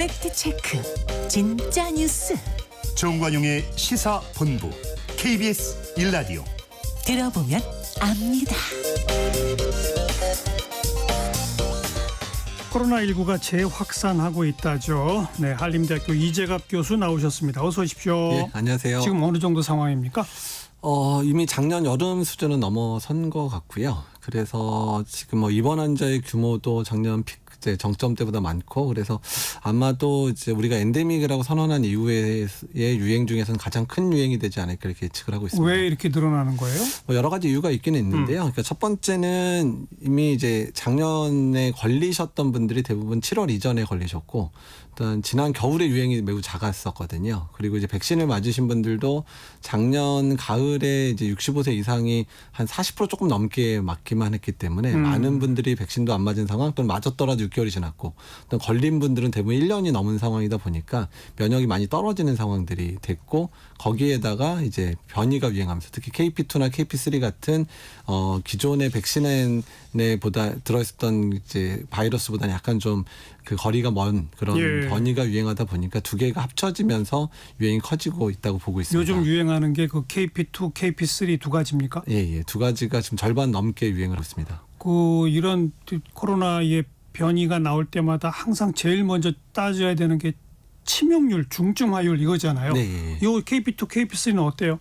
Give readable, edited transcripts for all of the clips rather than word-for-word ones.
팩트체크 진짜 뉴스 정관용의 시사본부 KBS 1라디오. 들어보면 압니다. 코로나19가 재확산하고 있다죠. 네, 한림대학교 이재갑 교수 나오셨습니다. 어서 오십시오. 예, 안녕하세요. 지금 어느 정도 상황입니까? 이미 작년 여름 수준은 넘어선 것 같고요. 그래서 지금 입원 환자의 규모도 작년 픽 이제 정점 때보다 많고, 그래서 아마도 이제 우리가 엔데믹이라고 선언한 이후의 유행 중에서는 가장 큰 유행이 되지 않을까 이렇게 예측을 하고 있습니다. 왜 이렇게 늘어나는 거예요? 여러 가지 이유가 있기는 있는데요. 그러니까 첫 번째는 이미 이제 작년에 걸리셨던 분들이 대부분 7월 이전에 걸리셨고, 일단 지난 겨울에 유행이 매우 작았었거든요. 그리고 이제 백신을 맞으신 분들도 작년 가을에 이제 65세 이상이 한 40% 조금 넘게 맞기만 했기 때문에 많은 분들이 백신도 안 맞은 상황, 또는 맞았더라도 6개월이 지났고, 또 걸린 분들은 대부분 1년이 넘은 상황이다 보니까 면역이 많이 떨어지는 상황들이 됐고, 거기에다가 이제 변이가 유행하면서 특히 KP2나 KP3 같은 기존의 백신에 보다 들어있었던 이제 바이러스보다는 약간 좀 그 거리가 먼 그런 변이가 유행하다 보니까 두 개가 합쳐지면서 유행이 커지고 있다고 보고 있습니다. 요즘 유행하는 게 그 KP2, KP3 두 가지입니까? 예. 두 가지가 지금 절반 넘게 유행을 하고 있습니다. 이런 코로나의 변이가 나올 때마다 항상 제일 먼저 따져야 되는 게 치명률, 중증화율 이거잖아요. 네. 요 KP2, KP3는 어때요?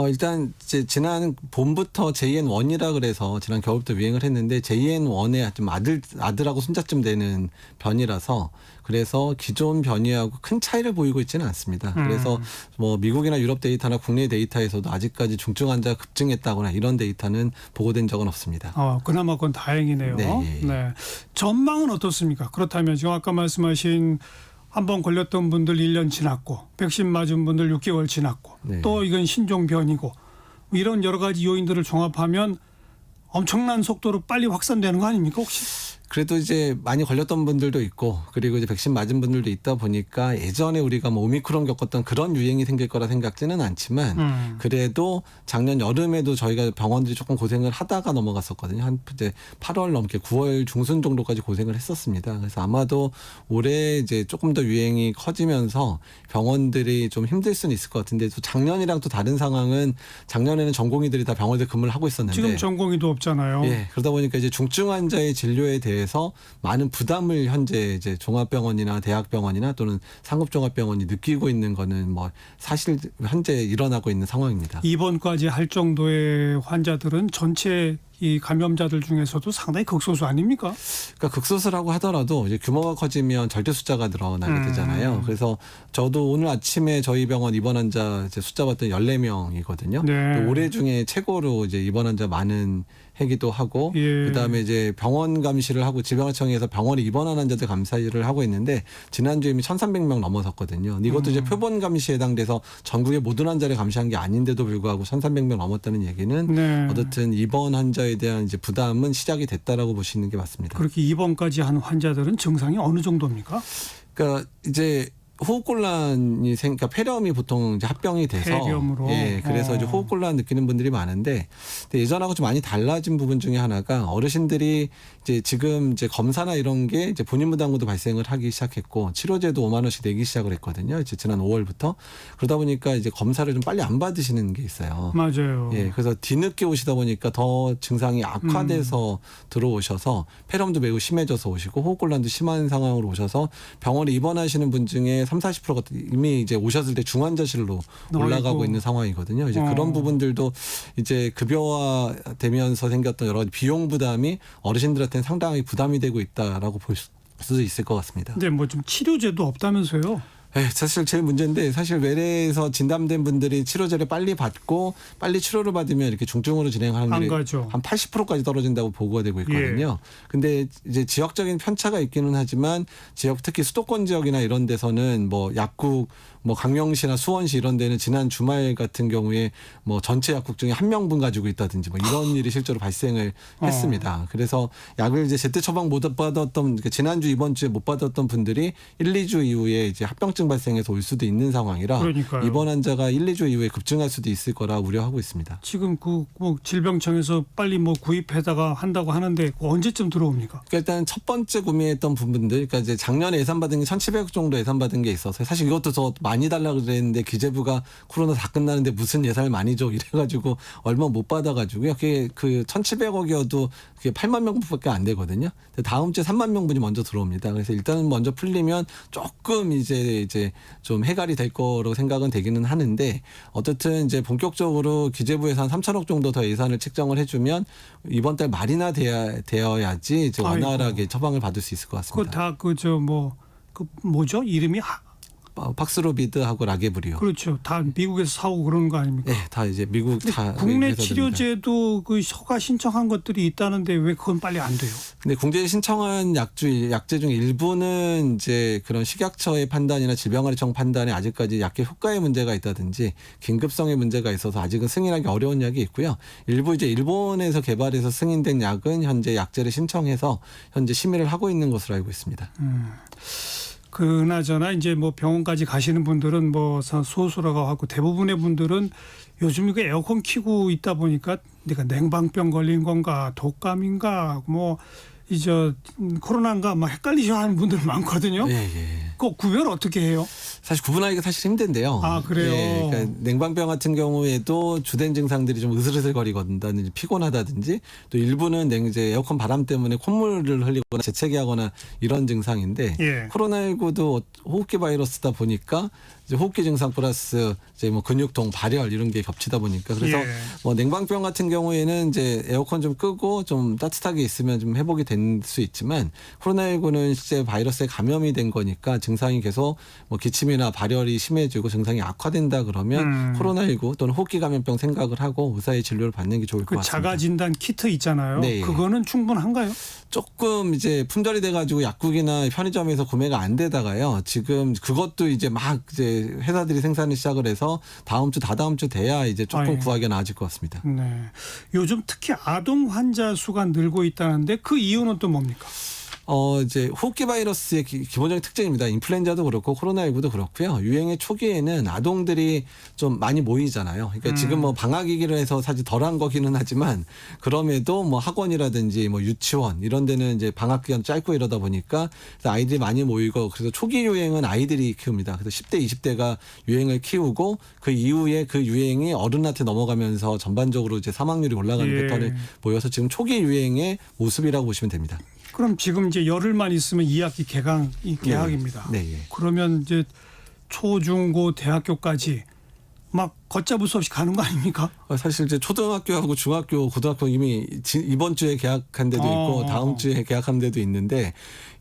일단 이제 지난 봄부터 JN1이라 그래서 지난 겨울부터 유행을 했는데, JN1의 좀 아들하고 손자쯤 되는 변이라서, 그래서 기존 변이하고 큰 차이를 보이고 있지는 않습니다. 그래서 미국이나 유럽 데이터나 국내 데이터에서도 아직까지 중증 환자가 급증했다거나 이런 데이터는 보고된 적은 없습니다. 그나마 그건 다행이네요. 네. 전망은 어떻습니까? 그렇다면 지금 아까 말씀하신 한번 걸렸던 분들 1년 지났고, 백신 맞은 분들 6개월 지났고, 네. 또 이건 신종 변이고, 이런 여러 가지 요인들을 종합하면 엄청난 속도로 빨리 확산되는 거 아닙니까 혹시? 그래도 이제 많이 걸렸던 분들도 있고, 그리고 이제 백신 맞은 분들도 있다 보니까 예전에 우리가 오미크론 겪었던 그런 유행이 생길 거라 생각지는 않지만, 그래도 작년 여름에도 저희가 병원들이 조금 고생을 하다가 넘어갔었거든요. 한 이제 8월 넘게 9월 중순 정도까지 고생을 했었습니다. 그래서 아마도 올해 이제 조금 더 유행이 커지면서 병원들이 좀 힘들 수는 있을 것 같은데, 또 작년이랑 또 다른 상황은 작년에는 전공의들이 다 병원에 근무를 하고 있었는데 지금 전공의도 없잖아요. 예, 그러다 보니까 이제 중증 환자의 진료에 대해서 많은 부담을 현재 이제 종합병원이나 대학병원이나 또는 상급종합병원이 느끼고 있는 거는 사실 현재 일어나고 있는 상황입니다. 입원까지 할 정도의 환자들은 전체 이 감염자들 중에서도 상당히 극소수 아닙니까? 그러니까 극소수라고 하더라도 이제 규모가 커지면 절대 숫자가 늘어나게 되잖아요. 그래서 저도 오늘 아침에 저희 병원 입원 환자 이제 숫자 봤더니 14명이거든요. 네. 올해 중에 최고로 이제 입원 환자 많은 해기도 하고, 그다음에 이제 병원 감시를 하고 질병관리청에서 병원에 입원한 환자들 감사를 하고 있는데, 지난주에 이미 1,300명 넘어섰거든요. 이것도 이제 표본 감시에 해당돼서 전국의 모든 환자를 감시한 게 아닌데도 불구하고 1,300명 넘었다는 얘기는 어쨌든 입원 환자에 대한 이제 부담은 시작이 됐다라고 보시는 게 맞습니다. 그렇게 입원까지 한 환자들은 증상이 어느 정도입니까? 그러니까 이제 호흡곤란이 그러니까 폐렴이 보통 이제 합병이 돼서, 폐렴으로. 그래서 이제 호흡곤란 느끼는 분들이 많은데, 근데 예전하고 좀 많이 달라진 부분 중에 하나가, 어르신들이 이제 지금 이제 검사나 이런 게 이제 본인 부담금도 발생을 하기 시작했고, 치료제도 5만 원씩 내기 시작을 했거든요. 이제 지난 5월부터. 그러다 보니까 이제 검사를 좀 빨리 안 받으시는 게 있어요. 맞아요. 예, 그래서 뒤늦게 오시다 보니까 더 증상이 악화돼서 들어오셔서 폐렴도 매우 심해져서 오시고, 호흡곤란도 심한 상황으로 오셔서 병원에 입원하시는 분 중에 30-40%가 이미 이제 오셨을 때 중환자실로 올라가고 있는 상황이거든요. 이제 그런 부분들도 이제 급여화 되면서 생겼던 여러 가지 비용 부담이 어르신들한테는 상당히 부담이 되고 있다라고 볼 수도 있을 것 같습니다. 근데 좀 치료제도 없다면서요? 사실 제일 문제인데, 사실 외래에서 진단된 분들이 치료제를 빨리 받고 빨리 치료를 받으면 이렇게 중증으로 진행하는 확률이 한 80%까지 떨어진다고 보고가 되고 있거든요. 근데 이제 지역적인 편차가 있기는 하지만, 지역 특히 수도권 지역이나 이런 데서는 약국 강명시나 수원시 이런 데는 지난 주말 같은 경우에 전체 약국 중에 한 명분 가지고 있다든지 이런 일이 실제로 발생을 했습니다. 그래서 약을 이제 제때 처방 못 받았던, 지난주 이번 주에 못 받았던 분들이 1, 2주 이후에 이제 합병증 후유증 발생해서 올 수도 있는 상황이라 그러니까요. 입원 환자가 1, 2주 이후에 급증할 수도 있을 거라 우려하고 있습니다. 지금 뭐 질병청에서 빨리 뭐 구입해다가 한다고 하는데 언제쯤 들어옵니까? 그러니까 일단 첫 번째 구매했던 부분들, 그러니까 이제 작년에 예산받은 게 1,700억 정도 예산받은 게 있어서 사실 이것도 더 많이 달라고 그랬는데 기재부가 코로나 다 끝나는데 무슨 예산을 많이 줘 이래가지고 얼마 못 받아가지고요. 그게 그 1,700억이어도 그게 8만 명밖에 안 되거든요. 다음 주에 3만 명분이 먼저 들어옵니다. 그래서 일단은 먼저 풀리면 조금 이제 좀 해결이 될 거라고 생각은 되기는 하는데 어쨌든 이제 본격적으로 기재부에서 한 3천억 정도 더 예산을 책정을 해주면 이번 달 말이나 되어야지 이제 원활하게 처방을 받을 수 있을 것 같습니다. 그거 다 뭐죠? 이름이 팍스로비드하고 라게브리오. 그렇죠. 다 미국에서 사오고 그러는 거 아닙니까? 네, 다 이제 미국 다 국내 회사들입니다. 치료제도 그 허가 신청한 것들이 있다는데 왜 그건 빨리 안 돼요? 근데 공제에 신청한 약제 중 일부는 이제 그런 식약처의 판단이나 질병관리청 판단에 아직까지 약의 효과에 문제가 있다든지 긴급성의 문제가 있어서 아직은 승인하기 어려운 약이 있고요. 일부 이제 일본에서 개발해서 승인된 약은 현재 약제를 신청해서 현재 심의를 하고 있는 것으로 알고 있습니다. 그나저나 이제 뭐 병원까지 가시는 분들은 뭐 소수라고 하고 대부분의 분들은 요즘 이거 에어컨 켜고 있다 보니까 내가 냉방병 걸린 건가 독감인가 뭐 이제 코로나인가 막 헷갈리셔 하는 분들 많거든요. 예. 그 구별 어떻게 해요? 사실 구분하기가 사실 힘든데요. 아, 그래요? 예, 그러니까 냉방병 같은 경우에도 주된 증상들이 좀 으슬으슬거리거든지 피곤하다든지 또 일부는 이제 에어컨 바람 때문에 콧물을 흘리거나 재채기하거나 이런 증상인데 예. 코로나19도 호흡기 바이러스다 보니까 이제 호흡기 증상 플러스 이제 뭐 근육통, 발열 이런 게 겹치다 보니까 그래서 예. 뭐 냉방병 같은 경우에는 이제 에어컨 좀 끄고 좀 따뜻하게 있으면 좀 회복이 될 수 있지만 코로나19는 실제 바이러스에 감염이 된 거니까 증상이 계속 뭐 기침이나 발열이 심해지고 증상이 악화된다 그러면 코로나19 또는 호흡기 감염병 생각을 하고 의사의 진료를 받는 게 좋을 것 그 같습니다. 자가 진단 키트 있잖아요. 네. 그거는 충분한가요? 조금 이제 품절이 돼가지고 약국이나 편의점에서 구매가 안 되다가요. 지금 그것도 이제 막 이제 회사들이 생산을 시작을 해서 다음 주, 다다음 주 돼야 이제 조금 아이고. 구하기가 나아질 것 같습니다. 네. 요즘 특히 아동 환자 수가 늘고 있다는데 그 이유는 또 뭡니까? 이제 호흡기 바이러스의 기본적인 특징입니다. 인플루엔자도 그렇고 코로나19도 그렇고요. 유행의 초기에는 아동들이 좀 많이 모이잖아요. 그러니까 지금 뭐 방학이기로 해서 사실 덜한 거기는 하지만 그럼에도 뭐 학원이라든지 뭐 유치원 이런 데는 이제 방학 기간 짧고 이러다 보니까 아이들이 많이 모이고 그래서 초기 유행은 아이들이 키웁니다. 그래서 10대, 20대가 유행을 키우고 그 이후에 그 유행이 어른한테 넘어가면서 전반적으로 이제 사망률이 올라가는 예. 패턴을 보여서 지금 초기 유행의 모습이라고 보시면 됩니다. 그럼 지금 이제 열흘만 있으면 2학기 개학입니다. 네, 예. 그러면 이제 초, 중, 고, 대학교까지 막 걷잡을 수 없이 가는 거 아닙니까? 사실 이제 초등학교하고 중학교, 고등학교 이미 이번 주에 개학한 데도 있고 다음 주에 개학한 데도 있는데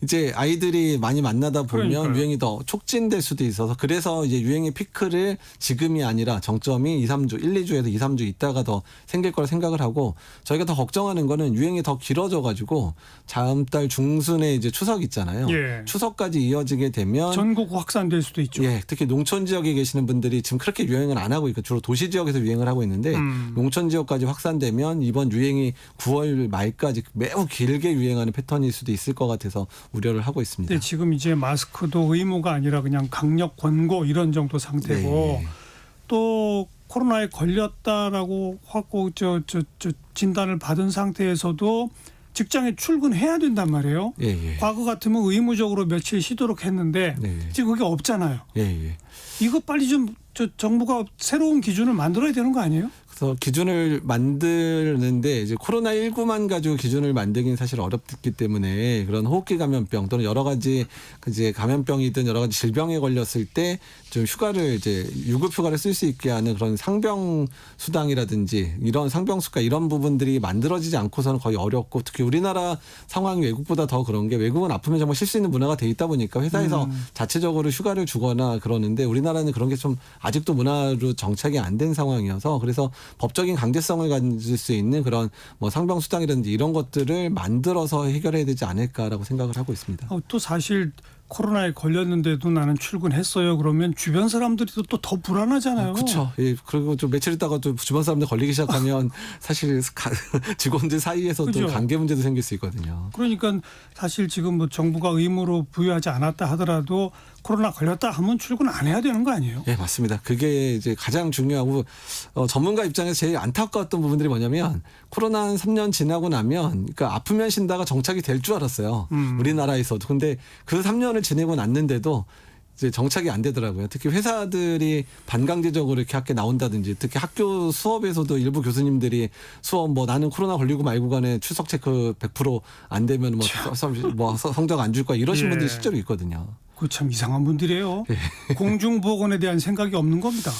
이제 아이들이 많이 만나다 보면 그러니까요. 유행이 더 촉진될 수도 있어서 그래서 이제 유행의 피크를 지금이 아니라 정점이 1, 2주에서 2, 3주 있다가 더 생길 거라 생각을 하고 저희가 더 걱정하는 거는 유행이 더 길어져 가지고 다음 달 중순에 이제 추석 있잖아요. 예. 추석까지 이어지게 되면 전국 확산될 수도 있죠. 예, 특히 농촌 지역에 계시는 분들이 지금 그렇게 유행을 안 하고 있고 주로 도시 지역에서 유행을 하고 있는데 농촌 지역까지 확산되면 이번 유행이 9월 말까지 매우 길게 유행하는 패턴일 수도 있을 것 같아서 우려를 하고 있습니다. 근데 지금 이제 마스크도 의무가 아니라 그냥 강력 권고 이런 정도 상태고 네. 또 코로나에 걸렸다라고 하고 저 진단을 받은 상태에서도 직장에 출근해야 된단 말이에요. 예. 과거 같으면 의무적으로 며칠 쉬도록 했는데 네. 지금 그게 없잖아요. 예. 이거 빨리 좀 정부가 새로운 기준을 만들어야 되는 거 아니에요? 그래서 기준을 만드는데 이제 코로나19만 가지고 기준을 만들기는 사실 어렵기 때문에 그런 호흡기 감염병 또는 여러 가지 이제 감염병이든 여러 가지 질병에 걸렸을 때 좀 휴가를 이제 유급 휴가를 쓸 수 있게 하는 그런 상병 수당이라든지 이런 상병수가 이런 부분들이 만들어지지 않고서는 거의 어렵고 특히 우리나라 상황이 외국보다 더 그런 게 외국은 아프면 정말 쉴 수 있는 문화가 돼 있다 보니까 회사에서 자체적으로 휴가를 주거나 그러는데 우리나라는 그런 게 좀 아직도 문화로 정착이 안 된 상황이어서 그래서 법적인 강제성을 가질 수 있는 그런 뭐 상병 수당이라든지 이런 것들을 만들어서 해결해야 되지 않을까라고 생각을 하고 있습니다. 또 사실 코로나에 걸렸는데도 나는 출근했어요. 그러면 주변 사람들이 또 더 불안하잖아요. 그렇죠. 예, 그리고 좀 며칠 있다가 또 주변 사람들 걸리기 시작하면 사실 직원들 사이에서도 그죠. 관계 문제도 생길 수 있거든요. 그러니까 사실 지금 뭐 정부가 의무로 부여하지 않았다 하더라도 코로나 걸렸다 하면 출근 안 해야 되는 거 아니에요? 예, 맞습니다. 그게 이제 가장 중요하고 전문가 입장에서 제일 안타까웠던 부분들이 뭐냐면 코로나 한 3년 지나고 나면 그러니까 아프면 쉰다가 정착이 될 줄 알았어요. 우리나라에서도. 근데 그 3년을 지내고 났는데도 이제 정착이 안 되더라고요. 특히 회사들이 반강제적으로 이렇게 학교에 나온다든지 특히 학교 수업에서도 일부 교수님들이 수업 뭐 나는 코로나 걸리고 말고 간에 출석 체크 100% 안 되면 뭐 성적 안 줄 거야 이러신 예. 분들이 실제로 있거든요. 그 참 이상한 분들이에요. 공중보건에 대한 생각이 없는 겁니다.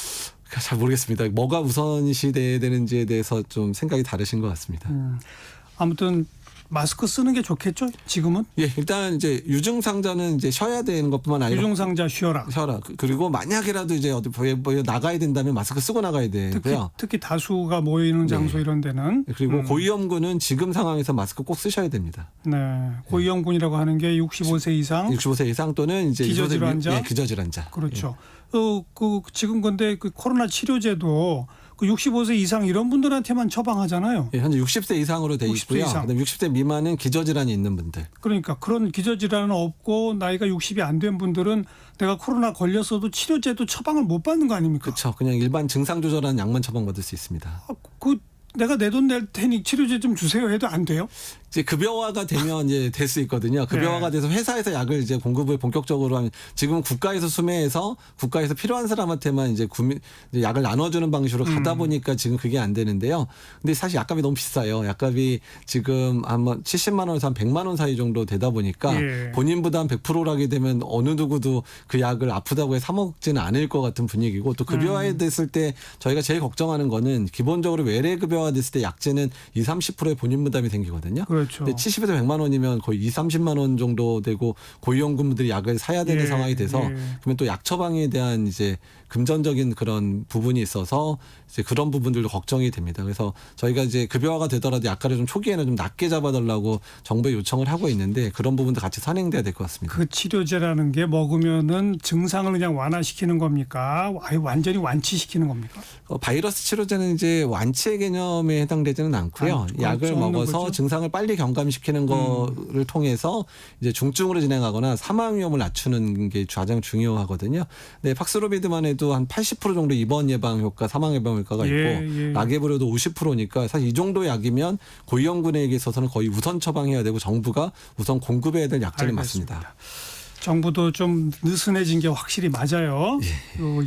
잘 모르겠습니다. 뭐가 우선시 돼야 되는지에 대해서 좀 생각이 다르신 것 같습니다. 아무튼 마스크 쓰는 게 좋겠죠? 지금은 예, 일단 이제 유증상자는 이제 쉬어야 되는 것뿐만 아니라 유증상자 쉬어라. 그리고 만약이라도 이제 어디 나가야 된다면 마스크 쓰고 나가야 되고요. 특히 다수가 모이는 장소 네. 이런 데는 그리고 고위험군은 지금 상황에서 마스크 꼭 쓰셔야 됩니다. 네, 고위험군이라고 하는 게 65세 이상 65세 이상 또는 이제 기저질환자? 예, 기저질환자. 그렇죠. 지금 근데 그 코로나 치료제도 그 65세 이상 이런 분들한테만 처방하잖아요. 예, 현재 60세 이상으로 돼 60세 있고요. 이상. 그다음에 60세 미만은 기저질환이 있는 분들. 그러니까 그런 기저질환은 없고 나이가 60이 안 된 분들은 내가 코로나 걸렸어도 치료제도 처방을 못 받는 거 아닙니까? 그렇죠. 그냥 일반 증상 조절하는 약만 처방받을 수 있습니다. 내가 내 돈 낼 테니 치료제 좀 주세요 해도 안 돼요? 이제 급여화가 되면 이제 될 수 있거든요. 급여화가 돼서 회사에서 약을 이제 공급을 본격적으로 하면 지금 국가에서 수매해서 국가에서 필요한 사람한테만 이제 약을 나눠주는 방식으로 가다 보니까 지금 그게 안 되는데요. 근데 사실 약값이 너무 비싸요. 약값이 지금 아마 70만 원에서 한 100만 원 사이 정도 되다 보니까 예. 본인 부담 100%라게 되면 어느 누구도 그 약을 아프다고 해 사 먹지는 않을 것 같은 분위기고 또 급여화 됐을 때 저희가 제일 걱정하는 거는 기본적으로 외래 급여화 됐을 때 약제는 20-30%의 본인 부담이 생기거든요. 그렇죠. 근데 70에서 100만 원이면 거의 2-30만 원 정도 되고 고위험군분들이 약을 사야 되는 예, 상황이 돼서 예. 그러면 또 약 처방에 대한 이제 금전적인 그런 부분이 있어서 이제 그런 부분들도 걱정이 됩니다. 그래서 저희가 이제 급여화가 되더라도 약가를 좀 초기에는 좀 낮게 잡아달라고 정부에 요청을 하고 있는데 그런 부분도 같이 선행돼야 될 것 같습니다. 그 치료제라는 게 먹으면은 증상을 그냥 완화시키는 겁니까? 아예 완전히 완치시키는 겁니까? 바이러스 치료제는 이제 완치의 개념에 해당되지는 않고요. 그건 약을 없는 먹어서 거죠? 증상을 빨리 경감시키는 거를 통해서 이제 중증으로 진행하거나 사망 위험을 낮추는 게 가장 중요하거든요. 네, 팍스로비드만 해도 한 80% 정도 입원 예방 효과, 사망 예방 효과가 있고 예. 라게브리오도 50%니까 사실 이 정도 약이면 고위험군에게 있어서는 거의 우선 처방해야 되고 정부가 우선 공급해야 될 약제는 알겠습니다. 맞습니다. 정부도 좀 느슨해진 게 확실히 맞아요.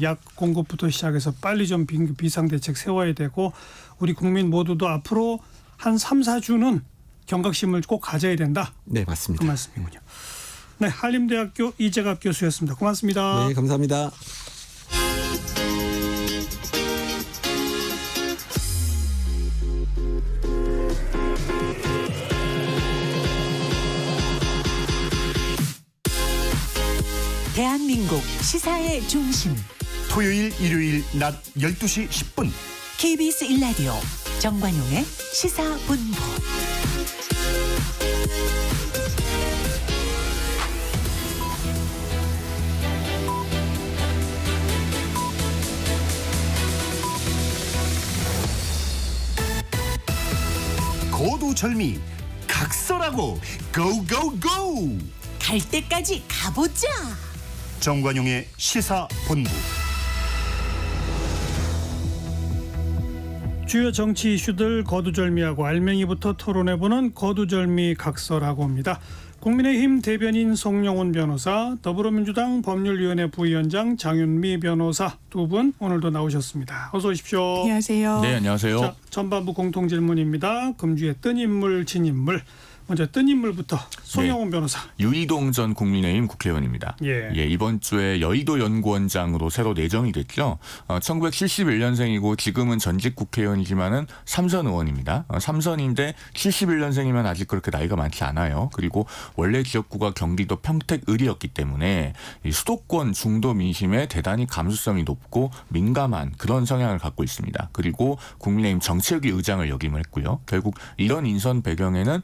약 공급부터 시작해서 빨리 좀 비상대책 세워야 되고 우리 국민 모두도 앞으로 한 3-4주는 경각심을 꼭 가져야 된다. 네, 맞습니다. 그 말씀이군요. 네, 한림대학교 이재갑 교수였습니다. 고맙습니다. 네, 감사합니다. 대한민국 시사의 중심 토요일 일요일 낮 12시 10분 KBS 1라디오 정관용의 시사본부. 고두절미 각설하고 고고고 갈 때까지 가보자. 정관용의 시사본부. 주요 정치 이슈들 거두절미하고 알맹이부터 토론해보는 거두절미 각설하고 옵니다. 국민의힘 대변인 송영훈 변호사, 더불어민주당 법률위원회 부위원장 장윤미 변호사 두 분 오늘도 나오셨습니다. 어서 오십시오. 안녕하세요. 네, 안녕하세요. 자, 전반부 공통질문입니다. 금주의 뜬 인물, 진 인물. 먼저 뜬 인물부터 송영훈 변호사. 유이동 전 국민의힘 국회의원입니다. 예. 이번 주에 여의도 연구원장으로 새로 내정이 됐죠. 1971년생이고 지금은 전직 국회의원이지만은 삼선 의원입니다. 삼선인데 71년생이면 아직 그렇게 나이가 많지 않아요. 그리고 원래 지역구가 경기도 평택을이었기 때문에 이 수도권 중도 민심에 대단히 감수성이 높고 민감한 그런 성향을 갖고 있습니다. 그리고 국민의힘 정책위 의장을 역임을 했고요. 결국 이런 인선 배경에는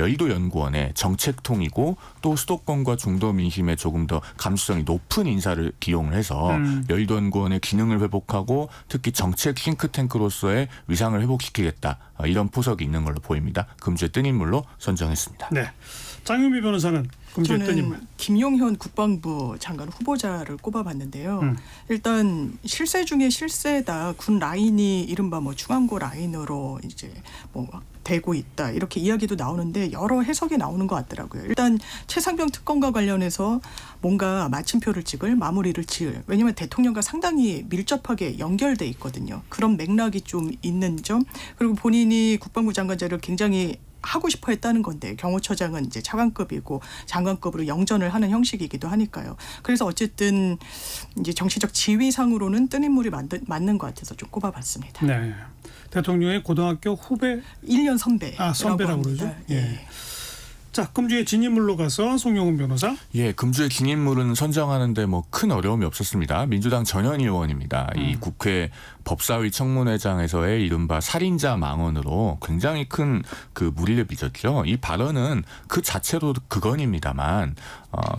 여의도 연구원의 정책통이고 또 수도권과 중도 민심에 조금 더 감수성이 높은 인사를 기용을 해서 여의도 연구원의 기능을 회복하고 특히 정책 싱크탱크로서의 위상을 회복시키겠다. 이런 포석이 있는 걸로 보입니다. 금주의 뜬 인물로 선정했습니다. 네. 장유미 변호사는 금주했던 인물. 저는 김용현 국방부 장관 후보자를 꼽아봤는데요. 일단 실세 중에 실세다. 군 라인이 이른바 뭐 중앙고 라인으로 이제 뭐 되고 있다 이렇게 이야기도 나오는데 여러 해석이 나오는 것 같더라고요. 일단 최상병 특검과 관련해서 뭔가 마침표를 찍을 마무리를 지을 왜냐하면 대통령과 상당히 밀접하게 연결돼 있거든요. 그런 맥락이 좀 있는 점 그리고 본인이 국방부 장관 자리를 굉장히 하고 싶어 했다는 건데 경호처장은 이제 차관급이고 장관급으로 영전을 하는 형식이기도 하니까요. 그래서 어쨌든 이제 정치적 지위상으로는 뜬 인물이 맞는 것 같아서 좀 꼽아봤습니다. 네. 대통령의 고등학교 후배 1년 선배. 선배라고 그러죠. 예. 자, 금주의 진인물로 가서 송영훈 변호사. 예, 금주의 진인물은 선정하는데 뭐 큰 어려움이 없었습니다. 민주당 전현 의원입니다. 이 국회 법사위 청문회장에서의 이른바 살인자 망언으로 굉장히 큰 그 물의를 빚었죠. 이 발언은 그 자체로 극언입니다만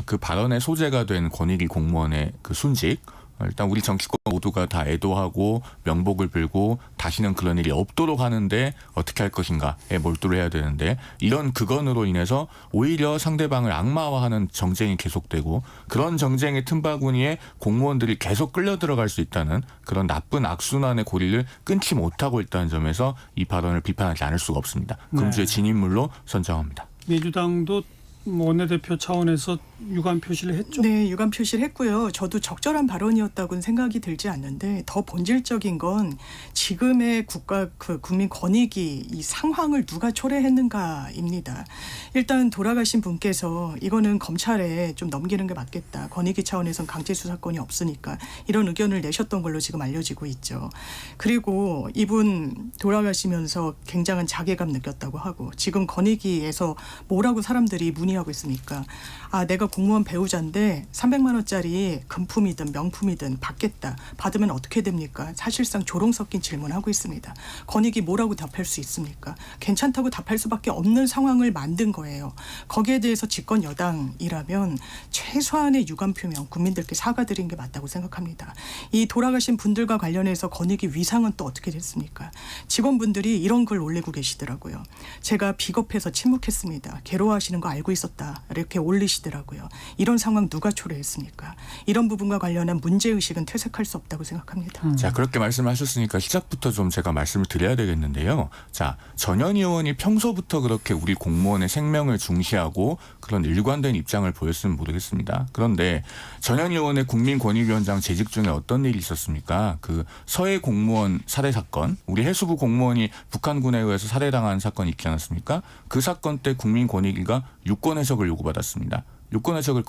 그 발언의 소재가 된 권익위 공무원의 그 순직 일단 우리 정치권 모두가 다 애도하고 명복을 빌고 다시는 그런 일이 없도록 하는데 어떻게 할 것인가에 몰두를 해야 되는데 이런 극언으로 인해서 오히려 상대방을 악마화하는 정쟁이 계속되고 그런 정쟁의 틈바구니에 공무원들이 계속 끌려 들어갈 수 있다는 그런 나쁜 악순환의 고리를 끊지 못하고 있다는 점에서 이 발언을 비판하지 않을 수가 없습니다. 금주의 진인물로 선정합니다. 민주당도 원내대표 차원에서 유감 표시를 했죠. 네, 유감 표시를 했고요. 저도 적절한 발언이었다고는 생각이 들지 않는데 더 본질적인 건 지금의 국민 권익위 이 상황을 누가 초래했는가입니다. 일단 돌아가신 분께서 이거는 검찰에 좀 넘기는 게 맞겠다. 권익위 차원에선 강제 수사권이 없으니까 이런 의견을 내셨던 걸로 지금 알려지고 있죠. 그리고 이분 돌아가시면서 굉장한 자괴감 느꼈다고 하고 지금 권익위에서 뭐라고 사람들이 문의하고 있습니까? 아, 내가 공무원 배우자인데 300만 원짜리 금품이든 명품이든 받겠다. 받으면 어떻게 됩니까? 사실상 조롱 섞인 질문하고 있습니다. 권익위 뭐라고 답할 수 있습니까? 괜찮다고 답할 수밖에 없는 상황을 만든 거예요. 거기에 대해서 집권 여당이라면 최소한의 유감 표명 국민들께 사과드린 게 맞다고 생각합니다. 이 돌아가신 분들과 관련해서 권익위 위상은 또 어떻게 됐습니까? 직원분들이 이런 글 올리고 계시더라고요. 제가 비겁해서 침묵했습니다. 괴로워하시는 거 알고 있었다. 이렇게 올리시더라고요. 이런 상황 누가 초래했습니까? 이런 부분과 관련한 문제의식은 퇴색할 수 없다고 생각합니다. 자, 그렇게 말씀하셨으니까 시작부터 좀 제가 말씀을 드려야 되겠는데요. 자, 전현 의원이 평소부터 그렇게 우리 공무원의 생명을 중시하고 그런 일관된 입장을 보였으면 모르겠습니다. 그런데 전현 의원의 국민권익위원장 재직 중에 어떤 일이 있었습니까? 그 서해 공무원 살해 사건, 우리 해수부 공무원이 북한군에 의해서 살해당한 사건이 있지 않았습니까? 그 사건 때 국민권익위가 유권 해석을 요구받았습니다. 유권 해석을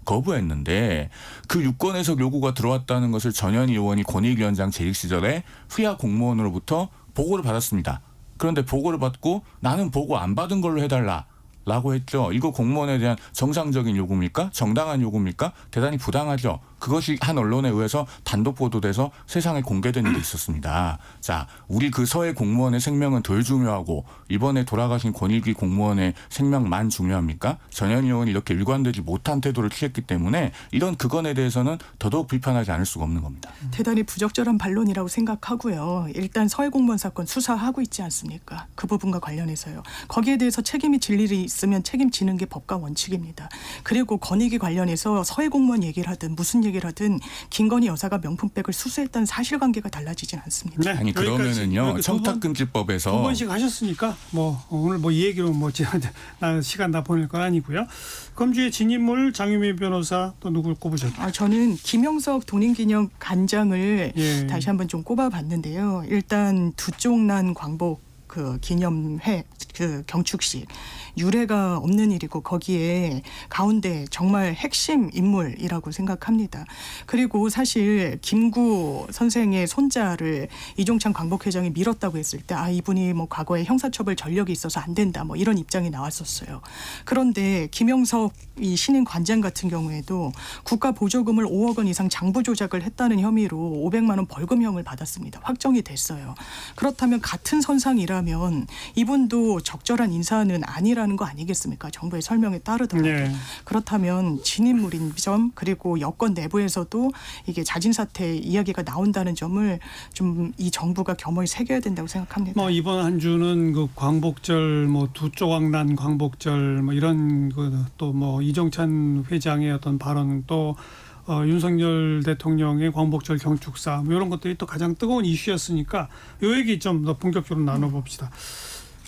거부했는데 그 유권 해석 요구가 들어왔다는 것을 전현 의원이 권익위원장 재직 시절에 후야 공무원으로부터 보고를 받았습니다. 그런데 보고를 받고 나는 보고 안 받은 걸로 해달라라고 했죠. 이거 공무원에 대한 정상적인 요구입니까? 정당한 요구입니까? 대단히 부당하죠. 그것이 한 언론에 의해서 단독 보도돼서 세상에 공개된 일이 있었습니다. 자, 우리 그 서해 공무원의 생명은 덜 중요하고 이번에 돌아가신 권익위 공무원의 생명만 중요합니까? 전현 의원이 이렇게 일관되지 못한 태도를 취했기 때문에 이런 그건에 대해서는 더더욱 비판하지 않을 수가 없는 겁니다. 대단히 부적절한 반론이라고 생각하고요. 일단 서해 공무원 사건 수사하고 있지 않습니까? 그 부분과 관련해서요. 거기에 대해서 책임이 질 일이 있으면 책임지는 게 법과 원칙입니다. 그리고 권익위 관련해서 서해 공무원 얘기를 하든 무슨 얘기를 하든 김건희 여사가 명품백을 수수했다는 사실관계가 달라지진 않습니다. 네, 아니 그러면은요 청탁금지법에서 두 번씩 하셨으니까 뭐 오늘 뭐 이 얘기로 뭐 시간 다 보낼 건 아니고요. 금주의 진인물 장유미 변호사 또 누굴 꼽으셨나요? 저는 김영석 독립기념 관장을 다시 한번 좀 꼽아봤는데요. 일단 두쪽난 광복 그 기념회 그 경축식 유례가 없는 일이고 거기에 가운데 정말 핵심 인물이라고 생각합니다. 그리고 사실 김구 선생의 손자를 이종찬 광복회장이 밀었다고 했을 때 이분이 뭐 과거에 형사처벌 전력이 있어서 안 된다 뭐 이런 입장이 나왔었어요. 그런데 김영석 이 신임 관장 같은 경우에도 국가 보조금을 5억 원 이상 장부 조작을 했다는 혐의로 500만 원 벌금형을 받았습니다. 확정이 됐어요. 그렇다면 같은 선상이라면 이분도 적절한 인사는 아니라 진인이라는 거 아니겠습니까? 정부의 설명에 따르더라도. 네. 그렇다면 진인물인 점 그리고 여권 내부에서도 이게 자진 사퇴 이야기가 나온다는 점을 좀 이 정부가 겸허히 새겨야 된다고 생각합니다. 뭐 이번 한 주는 그 광복절 뭐 두 조각 난 광복절 뭐 이런 그 또 뭐 이정찬 회장의 어떤 발언 또 윤석열 대통령의 광복절 경축사 뭐 이런 것들이 또 가장 뜨거운 이슈였으니까 요 얘기 좀 더 본격적으로 나눠봅시다.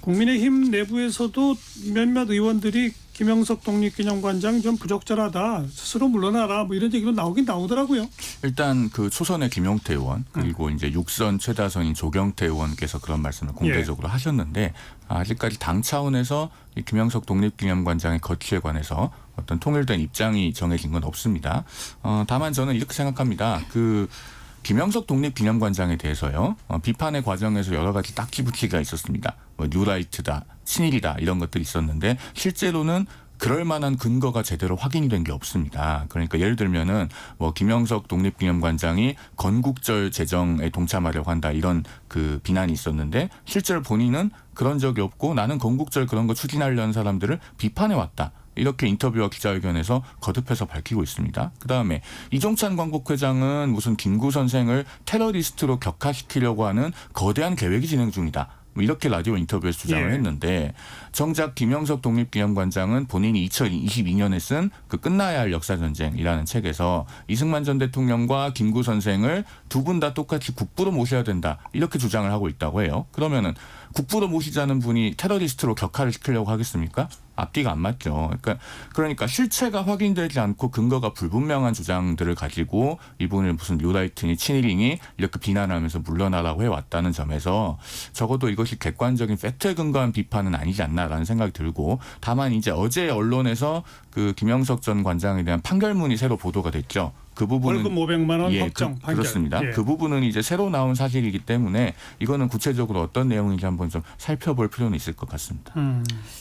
국민의힘 내부에서도 몇몇 의원들이 김영석 독립기념관장 좀 부적절하다. 스스로 물러나라. 뭐 이런 얘기로 나오긴 나오더라고요. 일단 그 초선의 김용태 의원 그리고 이제 육선 최다선인 조경태 의원께서 그런 말씀을 공개적으로 하셨는데 아직까지 당 차원에서 이 김영석 독립기념관장의 거취에 관해서 어떤 통일된 입장이 정해진 건 없습니다. 다만 저는 이렇게 생각합니다. 그 김영석 독립기념관장에 대해서요. 비판의 과정에서 여러 가지 딱지 붙이기가 있었습니다. 뭐 뉴라이트다, 친일이다 이런 것들이 있었는데 실제로는 그럴 만한 근거가 제대로 확인이 된 게 없습니다. 그러니까 예를 들면은 뭐 김영석 독립기념관장이 건국절 제정에 동참하려고 한다 이런 그 비난이 있었는데 실제로 본인은 그런 적이 없고 나는 건국절 그런 거 추진하려는 사람들을 비판해 왔다. 이렇게 인터뷰와 기자회견에서 거듭해서 밝히고 있습니다. 그다음에 이종찬 광복회장은 무슨 김구 선생을 테러리스트로 격화시키려고 하는 거대한 계획이 진행 중이다. 뭐 이렇게 라디오 인터뷰에서 주장을 했는데 정작 김영석 독립기념관장은 본인이 2022년에 쓴 그 끝나야 할 역사전쟁이라는 책에서 이승만 전 대통령과 김구 선생을 두 분 다 똑같이 국부로 모셔야 된다 이렇게 주장을 하고 있다고 해요. 그러면은 국부로 모시자는 분이 테러리스트로 격화를 시키려고 하겠습니까? 앞뒤가 안 맞죠. 그러니까 실체가 확인되지 않고 근거가 불분명한 주장들을 가지고 이분을 무슨 뉴라이트니 친일이니 이렇게 비난하면서 물러나라고 해왔다는 점에서 적어도 이것이 객관적인 팩트에 근거한 비판은 아니지 않나라는 생각이 들고 다만 이제 어제 언론에서 그 김영석 전 관장에 대한 판결문이 새로 보도가 됐죠. 그 부분은 월급 500만 원 확정 판결. 그렇습니다. 예. 그 부분은 이제 새로 나온 사실이기 때문에 이거는 구체적으로 어떤 내용인지 한번 좀 살펴볼 필요는 있을 것 같습니다.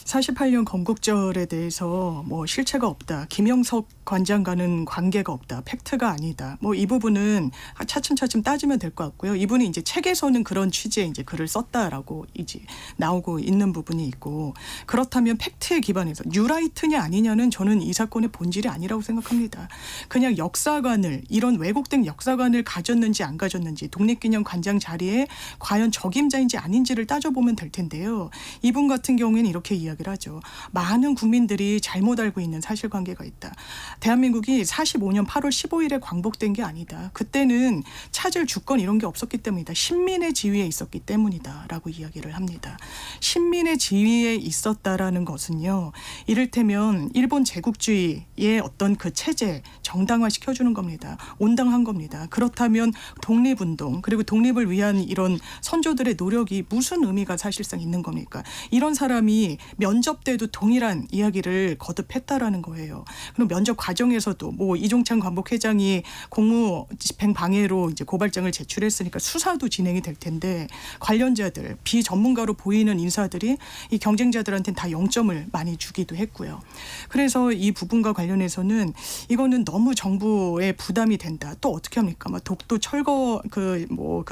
48년 건국절에 대해서 뭐 실체가 없다. 김영석 관장과는 관계가 없다. 팩트가 아니다. 뭐 이 부분은 차츰차츰 따지면 될 것 같고요. 이분이 이제 책에서는 그런 취지의 이제 글을 썼다라고 이제 나오고 있는 부분이 있고 그렇다면 팩트에 기반해서 뉴라이트냐 아니냐는 저는 이 사건의 본질이 아니라고 생각합니다. 그냥 역사관을 이런 왜곡된 역사관을 가졌는지 안 가졌는지 독립기념관장 자리에 과연 적임자인지 아닌지를 따져보면 될 텐데요. 이분 같은 경우에는 이렇게 이야기를 하죠. 많은 국민들이 잘못 알고 있는 사실관계가 있다. 대한민국이 45년 8월 15일에 광복된 게 아니다. 그때는 찾을 주권 이런 게 없었기 때문이다. 신민의 지위에 있었기 때문이다라고 이야기를 합니다. 신민의 지위에 있었다라는 것은요. 이를테면 일본 제국주의의 어떤 그 체제 정당화시켜주는 겁니다. 온당한 겁니다. 그렇다면 독립운동 그리고 독립을 위한 이런 선조들의 노력이 무슨 의미가 사실상 있는 겁니까? 이런 사람이 면접 때도 동일한 이야기를 거듭했다라는 거예요. 그럼 면접 과정에서도 뭐 이종찬 광복회장이 공무 집행 방해로 이제 고발장을 제출했으니까 수사도 진행이 될 텐데 관련자들 비전문가로 보이는 인사들이 이 경쟁자들한테는 다 0점을 많이 주기도 했고요. 그래서 이 부분과 관련해서는 이거는 너무 정부의 부담이 된다. 또 어떻게 합니까? 뭐 독도 철거 그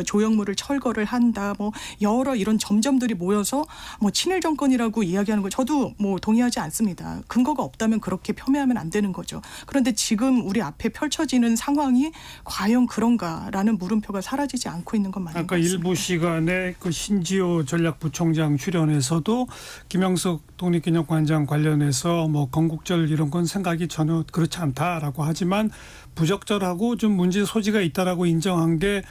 조형물을 철거를 한다. 뭐 여러 이런 점점들이 모여서 뭐 친일 정권이라고 이야기하는 거 저도 뭐 동의하지 않습니다. 근거가 없다면 그렇게 폄훼하면 안 되는 거죠. 그런데 지금 우리 앞에 펼쳐지는 상황이 과연 그런가라는 물음표가 사라지지 않고 있는 건 맞는 것 아까 같습니다. 일부 시간에 그 신지호 전략부총장 출연에서도 김영석 독립기념관장 관련해서 뭐 건국절 이런 건 생각이 전혀 그렇지 않다라고 하지만 부적절하고 좀 문제 소지가 있다라고 인정한 게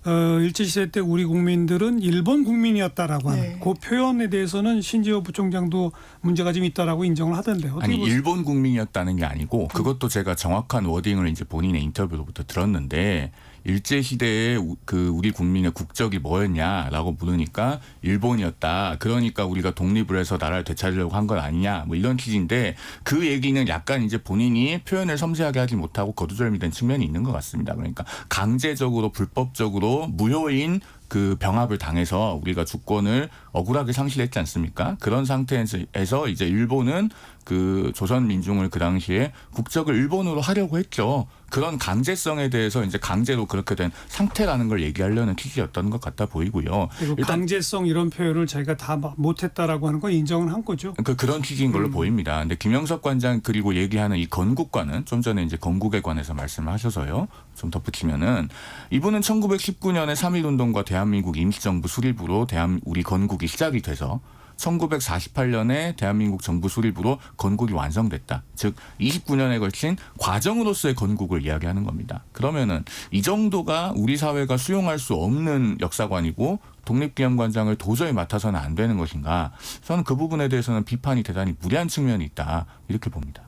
일제시대 때 우리 국민들은 일본 국민이었다라고 하는 네. 그 표현에 대해서는 신지호 부총장도 문제가 좀 있다라고 인정을 하던데 어떻게 아니 보세요? 일본 국민이었다는 게 아니고 그것도 제가 정확한 워딩을 이제 본인의 인터뷰로부터 들었는데 일제 시대에 그 우리 국민의 국적이 뭐였냐라고 물으니까 일본이었다. 그러니까 우리가 독립을 해서 나라를 되찾으려고 한 건 아니냐. 뭐 이런 취지인데 그 얘기는 약간 이제 본인이 표현을 섬세하게 하지 못하고 거두절미된 측면이 있는 것 같습니다. 그러니까 강제적으로 불법적으로 무효인 그 병합을 당해서 우리가 주권을 억울하게 상실했지 않습니까? 그런 상태에서 이제 일본은 그 조선 민중을 그 당시에 국적을 일본으로 하려고 했죠. 그런 강제성에 대해서 이제 강제로 그렇게 된 상태라는 걸 얘기하려는 취지였던 것 같아 보이고요. 그리고 일단 강제성 이런 표현을 자기가 다 못했다라고 하는 건 인정을 한 거죠. 그런 취지인 걸로 보입니다. 근데 김영석 관장 그리고 얘기하는 이 건국과는 좀 전에 이제 건국에 관해서 말씀을 하셔서요. 좀 덧붙이면은 이분은 1919년에 3.1운동과 대한민국 임시정부 수립으로 우리 건국이 시작이 돼서 1948년에 대한민국 정부 수립으로 건국이 완성됐다. 즉 29년에 걸친 과정으로서의 건국을 이야기하는 겁니다. 그러면은 이 정도가 우리 사회가 수용할 수 없는 역사관이고 독립기념관장을 도저히 맡아서는 안 되는 것인가? 저는 그 부분에 대해서는 비판이 대단히 무리한 측면이 있다. 이렇게 봅니다.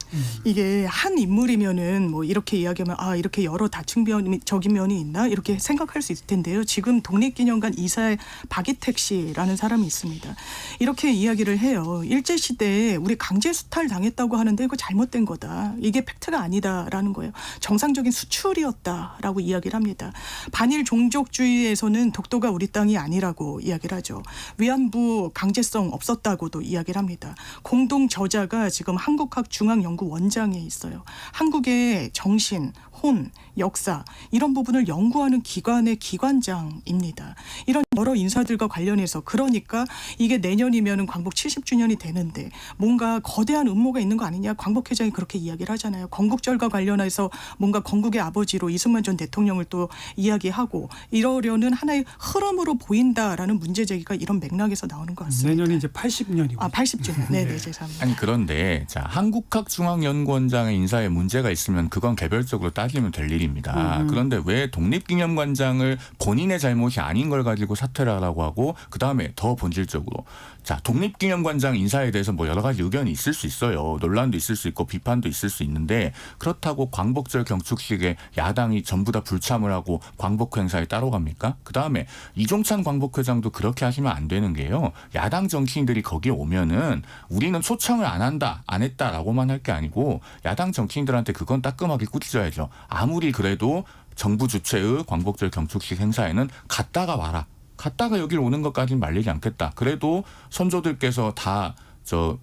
이게 한 인물이면은 뭐 이렇게 이야기하면 아 이렇게 여러 다층적인 면이 있나 이렇게 생각할 수 있을 텐데요. 지금 독립기념관 이사의 박이택 씨라는 사람이 있습니다. 이렇게 이야기를 해요. 일제 시대에 우리 강제 수탈 당했다고 하는데 이거 잘못된 거다. 이게 팩트가 아니다라는 거예요. 정상적인 수출이었다라고 이야기를 합니다. 반일 종족주의에서는 독도가 우리 땅이 아니라고 이야기를 하죠. 위안부 강제성 없었다고도 이야기를 합니다. 공동 저자가 지금 한국학중앙연구원장에 있어요. 한국의 정신, 혼, 역사 이런 부분을 연구하는 기관의 기관장입니다. 이런 여러 인사들과 관련해서 그러니까 이게 내년이면은 광복 70주년이 되는데 뭔가 거대한 음모가 있는 거 아니냐 광복회장이 그렇게 이야기를 하잖아요. 건국절과 관련해서 뭔가 건국의 아버지로 이승만 전 대통령을 또 이야기하고 이러려는 하나의 흐름으로 보인다라는 문제 제기가 이런 맥락에서 나오는 것 같습니다. 내년이 이제 80년이고. 아 80주년. 네네 죄송합니다. 아니 그런데 자 한국학중앙연구원장의 인사에 문제가 있으면 그건 개별적으로 따지면 될 일입니다. 그런데 왜 독립기념관장을 본인의 잘못이 아닌 걸 가지고 사퇴를 하라고 하고 그다음에 더 본질적으로 자 독립기념관장 인사에 대해서 뭐 여러 가지 의견이 있을 수 있어요. 논란도 있을 수 있고 비판도 있을 수 있는데 그렇다고 광복절 경축식에 야당이 전부 다 불참을 하고 광복 행사에 따로 갑니까? 그다음에 이종찬 광복회장도 그렇게 하시면 안 되는 게요. 야당 정치인들이 거기에 오면은 우리는 초청을 안 한다, 안 했다라고만 할 게 아니고 야당 정치인들한테 그건 따끔하게 꾸짖어야죠. 아무리 그래도 정부 주최의 광복절 경축식 행사에는 갔다가 와라. 갔다가 여길 오는 것까지는 말리지 않겠다. 그래도 선조들께서 다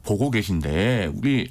보고 계신데 우리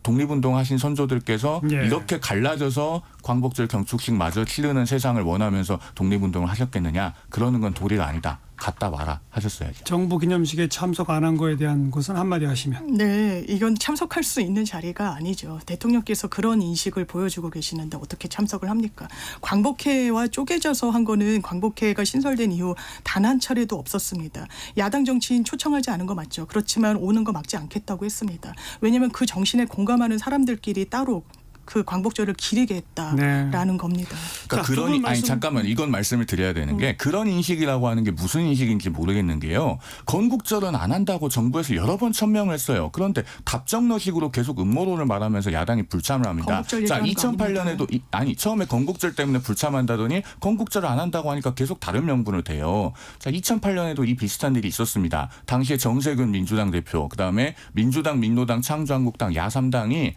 독립운동 하신 선조들께서 예. 이렇게 갈라져서 광복절 경축식 마저 치르는 세상을 원하면서 독립운동을 하셨겠느냐. 그러는 건 도리가 아니다. 갔다 와라 하셨어야죠. 정부 기념식에 참석 안 한 거에 대한 것은 한마디 하시면. 네, 이건 참석할 수 있는 자리가 아니죠. 대통령께서 그런 인식을 보여주고 계시는데 어떻게 참석을 합니까? 광복회와 쪼개져서 한 거는 광복회가 신설된 이후 단 한 차례도 없었습니다. 야당 정치인 초청하지 않은 거 맞죠. 그렇지만 오는 거 막지 않겠다고 했습니다. 왜냐하면 그 정신에 공감하는 사람들끼리 따로 그 광복절을 기리게 했다라는 겁니다. 그러니까 자, 그런 잠깐만 이건 말씀을 드려야 되는 게 그런 인식이라고 하는 게 무슨 인식인지 모르겠는 게요. 건국절은 안 한다고 정부에서 여러 번 천명을 했어요. 그런데 답정너식으로 계속 음모론을 말하면서 야당이 불참을 합니다. 자, 2008년에도 처음에 건국절 때문에 불참한다더니 건국절을 안 한다고 하니까 계속 다른 명분을 대요. 자, 2008년에도 이 비슷한 일이 있었습니다. 당시에 정세균 민주당 대표, 그다음에 민주당, 민노당, 창조한국당, 야3당이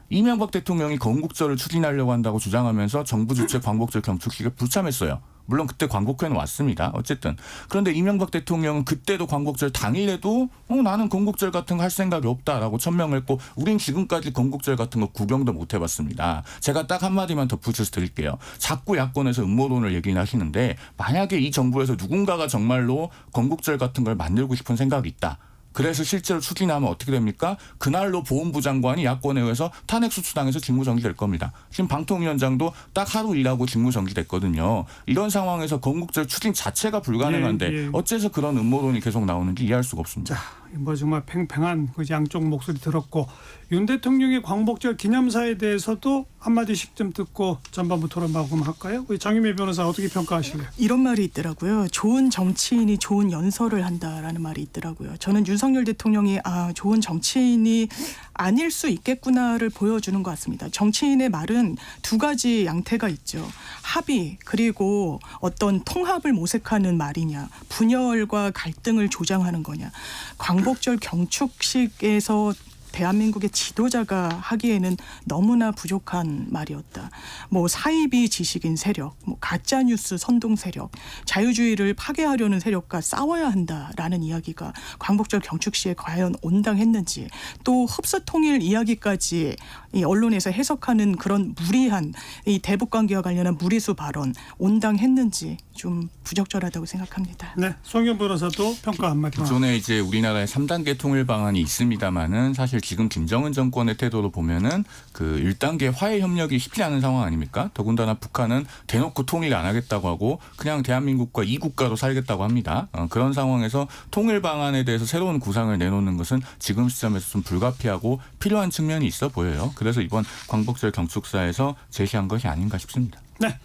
이명박 대통령이 건국절을 추진하려고 한다고 주장하면서 정부 주최 광복절 경축식에 불참했어요. 물론 그때 광복회는 왔습니다. 어쨌든. 그런데 이명박 대통령은 그때도 광복절 당일에도 나는 건국절 같은 거 할 생각이 없다라고 천명을 했고 우린 지금까지 건국절 같은 거 구경도 못 해봤습니다. 제가 딱 한마디만 덧붙여서 드릴게요. 자꾸 야권에서 음모론을 얘기를 하시는데 만약에 이 정부에서 누군가가 정말로 건국절 같은 걸 만들고 싶은 생각이 있다. 그래서 실제로 추진하면 어떻게 됩니까? 그날로 보훈부 장관이 야권에 의해서 탄핵수출당해서 직무정지될 겁니다. 지금 방통위원장도 딱 하루 일하고 직무정지됐거든요. 이런 상황에서 건국절 추진 자체가 불가능한데 예. 어째서 그런 음모론이 계속 나오는지 이해할 수가 없습니다. 자, 뭐 정말 팽팽한 그 양쪽 목소리 들었고 윤 대통령의 광복절 기념사에 대해서도 한마디씩 좀 듣고 전반부 토론 마감할까요? 우리 장유미 변호사 어떻게 평가하실래요? 이런 말이 있더라고요. 좋은 정치인이 좋은 연설을 한다라는 말이 있더라고요. 저는 윤석열 대통령이 좋은 정치인이 아닐 수 있겠구나를 보여주는 것 같습니다. 정치인의 말은 두 가지 양태가 있죠. 합의 그리고 어떤 통합을 모색하는 말이냐, 분열과 갈등을 조장하는 거냐. 광복절 경축식에서 대한민국의 지도자가 하기에는 너무나 부족한 말이었다. 뭐 사이비 지식인 세력, 뭐 가짜 뉴스 선동 세력, 자유주의를 파괴하려는 세력과 싸워야 한다라는 이야기가 광복절 경축 시에 과연 온당했는지, 또 흡수 통일 이야기까지 이 언론에서 해석하는 그런 무리한 이 대북 관계와 관련한 무리수 발언 온당했는지 좀 부적절하다고 생각합니다. 네, 송영 변호사도 평가 한마디만. 기존에 이제 우리나라의 3단계 통일 방안이 있습니다만은 사실 지금 김정은 정권의 태도로 보면은 그 1단계 화해 협력이 쉽지 않은 상황 아닙니까? 더군다나 북한은 대놓고 통일 안 하겠다고 하고 그냥 대한민국과 이 국가로 살겠다고 합니다. 그런 상황에서 통일 방안에 대해서 새로운 구상을 내놓는 것은 지금 시점에서 좀 불가피하고 필요한 측면이 있어 보여요. 그래서 이번 광복절 경축사에서 제시한 것이 아닌가 싶습니다. 네.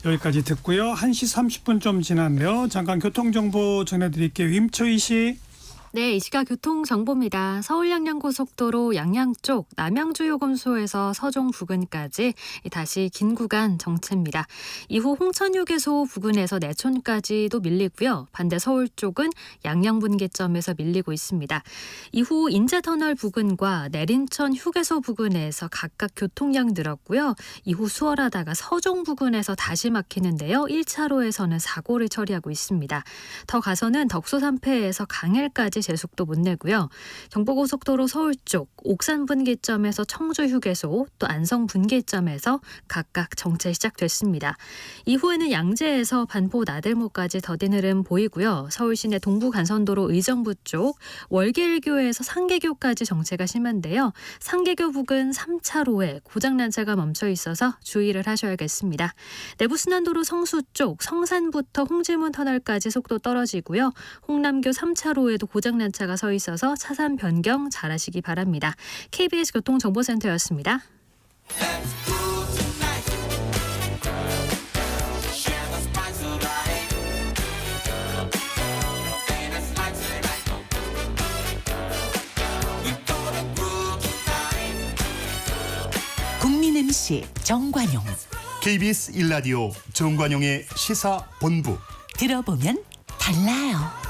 여기까지 듣고요. 1시 30분 좀 지났네요. 잠깐 교통정보 전해드릴게요. 임초희 씨. 네, 이 시각 교통정보입니다. 서울 양양고속도로 양양 쪽 남양주요금소에서 서종 부근까지 다시 긴 구간 정체입니다. 이후 홍천휴게소 부근에서 내촌까지도 밀리고요. 반대 서울 쪽은 양양분기점에서 밀리고 있습니다. 이후 인제터널 부근과 내린천 휴게소 부근에서 각각 교통량 늘었고요. 이후 수월하다가 서종 부근에서 다시 막히는데요. 1차로에서는 사고를 처리하고 있습니다. 더 가서는 덕소3패에서 강일까지 제속도 못 내고요. 경부고속도로 서울 쪽 옥산 분기점에서 청주 휴게소 또 안성 분기점에서 각각 정체 시작됐습니다. 이후에는 양재에서 반포 나들모까지 더딘 흐름 보이고요. 서울시내 동부간선도로 의정부 쪽 월계일교에서 상계교까지 정체가 심한데요. 상계교 부근 3차로에 고장난 차가 멈춰 있어서 주의를 하셔야겠습니다. 내부순환도로 성수 쪽 성산부터 홍지문 터널까지 속도 떨어지고요. 홍남교 3차로에도 고장난 차가 서 있어서 차선 변경 잘하시기 바랍니다. KBS 교통정보센터였습니다. 국민 MC 정관용. KBS 1라디오 정관용의 시사본부. 들어보면 달라요.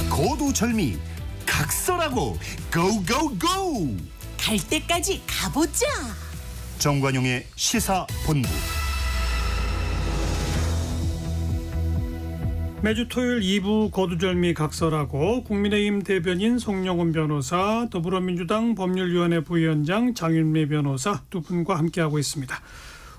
고두절미 각설하고 고고고. 갈 때까지 가보자. 정관용의 시사본부. 매주 토요일 2부 거두절미 각설하고 국민의힘 대변인 송영훈 변호사, 더불어민주당 법률위원회 부위원장 장윤미 변호사 두 분과 함께하고 있습니다.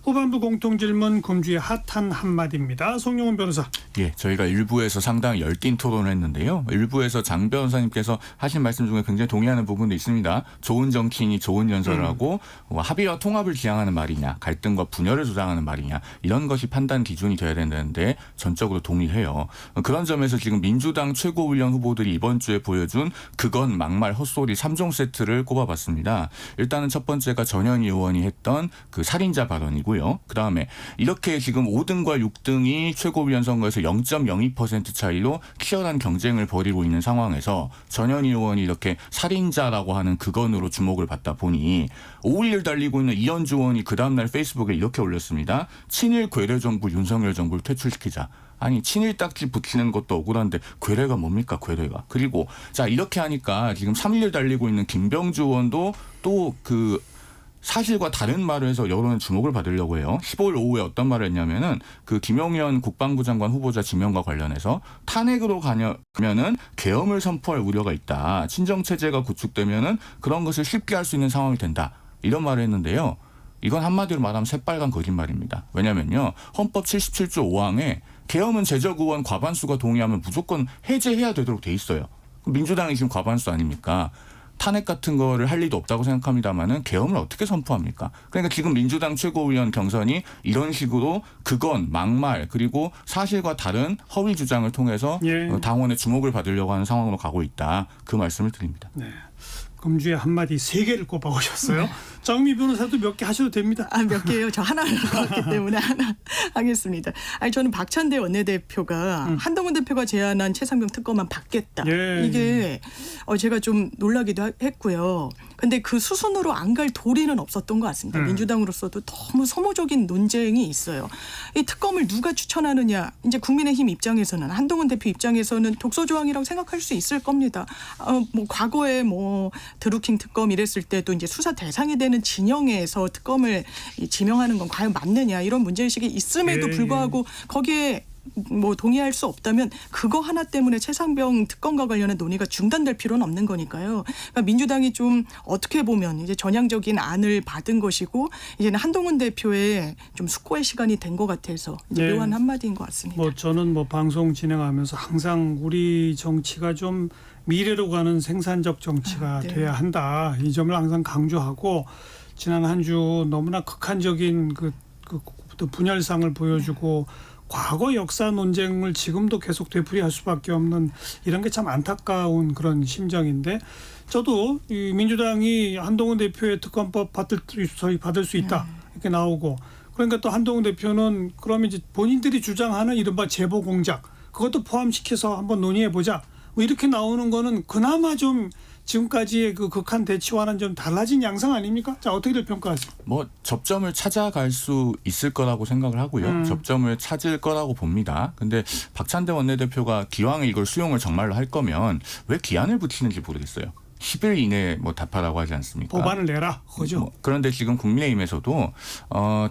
후반부 공통질문 금주의 핫한 한마디입니다. 송영훈 변호사. 예, 저희가 일부에서 상당히 열띤 토론을 했는데요. 일부에서 장 변호사님께서 하신 말씀 중에 굉장히 동의하는 부분도 있습니다. 좋은 정치인이 좋은 연설을 하고 합의와 통합을 지향하는 말이냐, 갈등과 분열을 조장하는 말이냐, 이런 것이 판단 기준이 돼야 된다는데 전적으로 동의해요. 그런 점에서 지금 민주당 최고위원 후보들이 이번 주에 보여준 그건 막말 헛소리 3종 세트를 꼽아봤습니다. 일단은 첫 번째가 전현희 의원이 했던 그 살인자 발언이고, 그다음에 이렇게 지금 5등과 6등이 최고위원 선거에서 0.02% 차이로 치열한 경쟁을 벌이고 있는 상황에서 전현희 의원이 이렇게 살인자라고 하는 그건으로 주목을 받다 보니 5.11 달리고 있는 이현주 의원이 그 다음날 페이스북에 이렇게 올렸습니다. 친일 괴뢰 정부 윤석열 정부를 퇴출시키자. 아니 친일 딱지 붙이는 것도 억울한데 괴뢰가 뭡니까 괴뢰가. 그리고 자 이렇게 하니까 지금 3.11 달리고 있는 김병주 의원도 또 그 사실과 다른 말을 해서 여론의 주목을 받으려고 해요. 15일 오후에 어떤 말을 했냐면은 그 김용현 국방부 장관 후보자 지명과 관련해서 탄핵으로 가면은 계엄을 선포할 우려가 있다. 친정 체제가 구축되면은 그런 것을 쉽게 할 수 있는 상황이 된다. 이런 말을 했는데요. 이건 한마디로 말하면 새빨간 거짓말입니다. 왜냐면요. 헌법 77조 5항에 계엄은 제적 의원 과반수가 동의하면 무조건 해제해야 되도록 돼 있어요. 민주당이 지금 과반수 아닙니까? 탄핵 같은 거를 할 리도 없다고 생각합니다만은 계엄을 어떻게 선포합니까? 그러니까 지금 민주당 최고위원 경선이 이런 식으로 그건 막말 그리고 사실과 다른 허위 주장을 통해서 당원의 주목을 받으려고 하는 상황으로 가고 있다. 그 말씀을 드립니다. 네. 금주의 한마디 3개를 꼽아오셨어요. 정미 변호사도 몇 개 하셔도 됩니다. 몇 개요? 저 하나 남았기 때문에 하나 하겠습니다. 아니 저는 박찬대 원내대표가 한동훈 대표가 제안한 최상병 특검안 받겠다. 예. 이게 제가 좀 놀라기도 했고요. 근데 그 수순으로 안 갈 도리는 없었던 것 같습니다. 민주당으로서도 너무 소모적인 논쟁이 있어요. 이 특검을 누가 추천하느냐. 이제 국민의힘 입장에서는 한동훈 대표 입장에서는 독소 조항이라고 생각할 수 있을 겁니다. 뭐 과거에 뭐 드루킹 특검 이랬을 때도 이제 수사 대상이 되는 진영에서 특검을 지명하는 건 과연 맞느냐 이런 문제의식이 있음에도 예, 불구하고 거기에 뭐 동의할 수 없다면 그거 하나 때문에 최상병 특검과 관련한 논의가 중단될 필요는 없는 거니까요. 그러니까 민주당이 좀 어떻게 보면 이제 전향적인 안을 받은 것이고 이제는 한동훈 대표의 좀 숙고의 시간이 된 것 같아서 이제 네. 묘한 한마디인 것 같습니다. 뭐 저는 뭐 방송 진행하면서 항상 우리 정치가 좀 미래로 가는 생산적 정치가 네. 돼야 한다. 이 점을 항상 강조하고 지난 한 주 너무나 극한적인 그 분열상을 보여주고 과거 역사 논쟁을 지금도 계속 되풀이할 수밖에 없는 이런 게 참 안타까운 그런 심정인데 저도 이 민주당이 한동훈 대표의 특검법 받을 수 있다 이렇게 나오고 그러니까 또 한동훈 대표는 그러면 이제 본인들이 주장하는 이른바 제보 공작 그것도 포함시켜서 한번 논의해 보자 뭐 이렇게 나오는 거는 그나마 좀 지금까지의 그 극한 대치와는 좀 달라진 양상 아닙니까? 자 어떻게들 평가하세요? 뭐 접점을 찾아갈 수 있을 거라고 생각을 하고요. 접점을 찾을 거라고 봅니다. 근데 박찬대 원내대표가 기왕에 이걸 수용을 정말로 할 거면 왜 기한을 붙이는지 모르겠어요. 10일 이내에 뭐 답하라고 하지 않습니까? 법안을 내라. 그죠? 그런데 지금 국민의힘에서도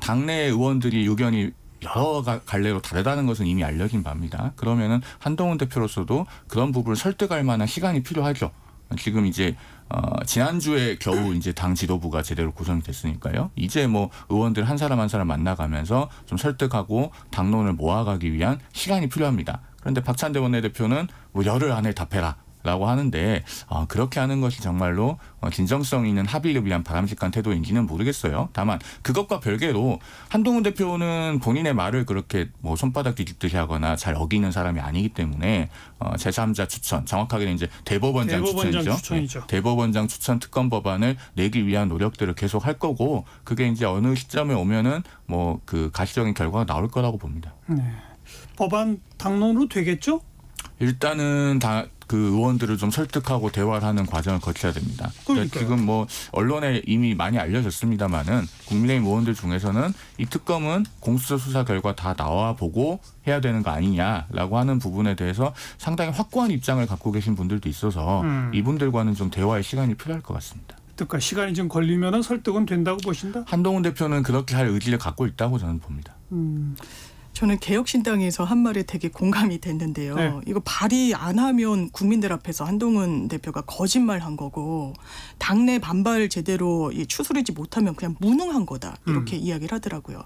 당내 의원들이 의견이 여러 갈래로 다르다는 것은 이미 알려진 바입니다. 그러면은 한동훈 대표로서도 그런 부분을 설득할 만한 시간이 필요하죠. 지금 이제 지난주에 겨우 이제 당 지도부가 제대로 구성이 됐으니까요. 이제 뭐 의원들 한 사람 한 사람 만나가면서 좀 설득하고 당론을 모아가기 위한 시간이 필요합니다. 그런데 박찬대 원내대표는 뭐 열흘 안에 답해라. 라고 하는데 그렇게 하는 것이 정말로 진정성 있는 합의를 위한 바람직한 태도인지는 모르겠어요. 다만 그것과 별개로 한동훈 대표는 본인의 말을 그렇게 뭐 손바닥 뒤집듯이 하거나 잘 어기는 사람이 아니기 때문에 제3자 추천 정확하게는 이제 대법원장 추천이죠. 대법원장 추천 특검 법안을 내기 위한 노력들을 계속 할 거고 그게 이제 어느 시점에 오면은 뭐 그 가시적인 결과가 나올 거라고 봅니다. 네. 법안 당론으로 되겠죠? 일단은 그 의원들을 좀 설득하고 대화를 하는 과정을 거쳐야 됩니다. 그러니까 지금 뭐 언론에 이미 많이 알려졌습니다마는 국민의힘 의원들 중에서는 이 특검은 공수처 수사 결과 다 나와 보고 해야 되는 거 아니냐라고 하는 부분에 대해서 상당히 확고한 입장을 갖고 계신 분들도 있어서 이분들과는 좀 대화의 시간이 필요할 것 같습니다. 그러니까 시간이 좀 걸리면은 설득은 된다고 보신다? 한동훈 대표는 그렇게 할 의지를 갖고 있다고 저는 봅니다. 저는 개혁신당에서 한 말에 되게 공감이 됐는데요. 네. 이거 발의 안 하면 국민들 앞에서 한동훈 대표가 거짓말한 거고 당내 반발 제대로 추스르지 못하면 그냥 무능한 거다. 이렇게 이야기를 하더라고요.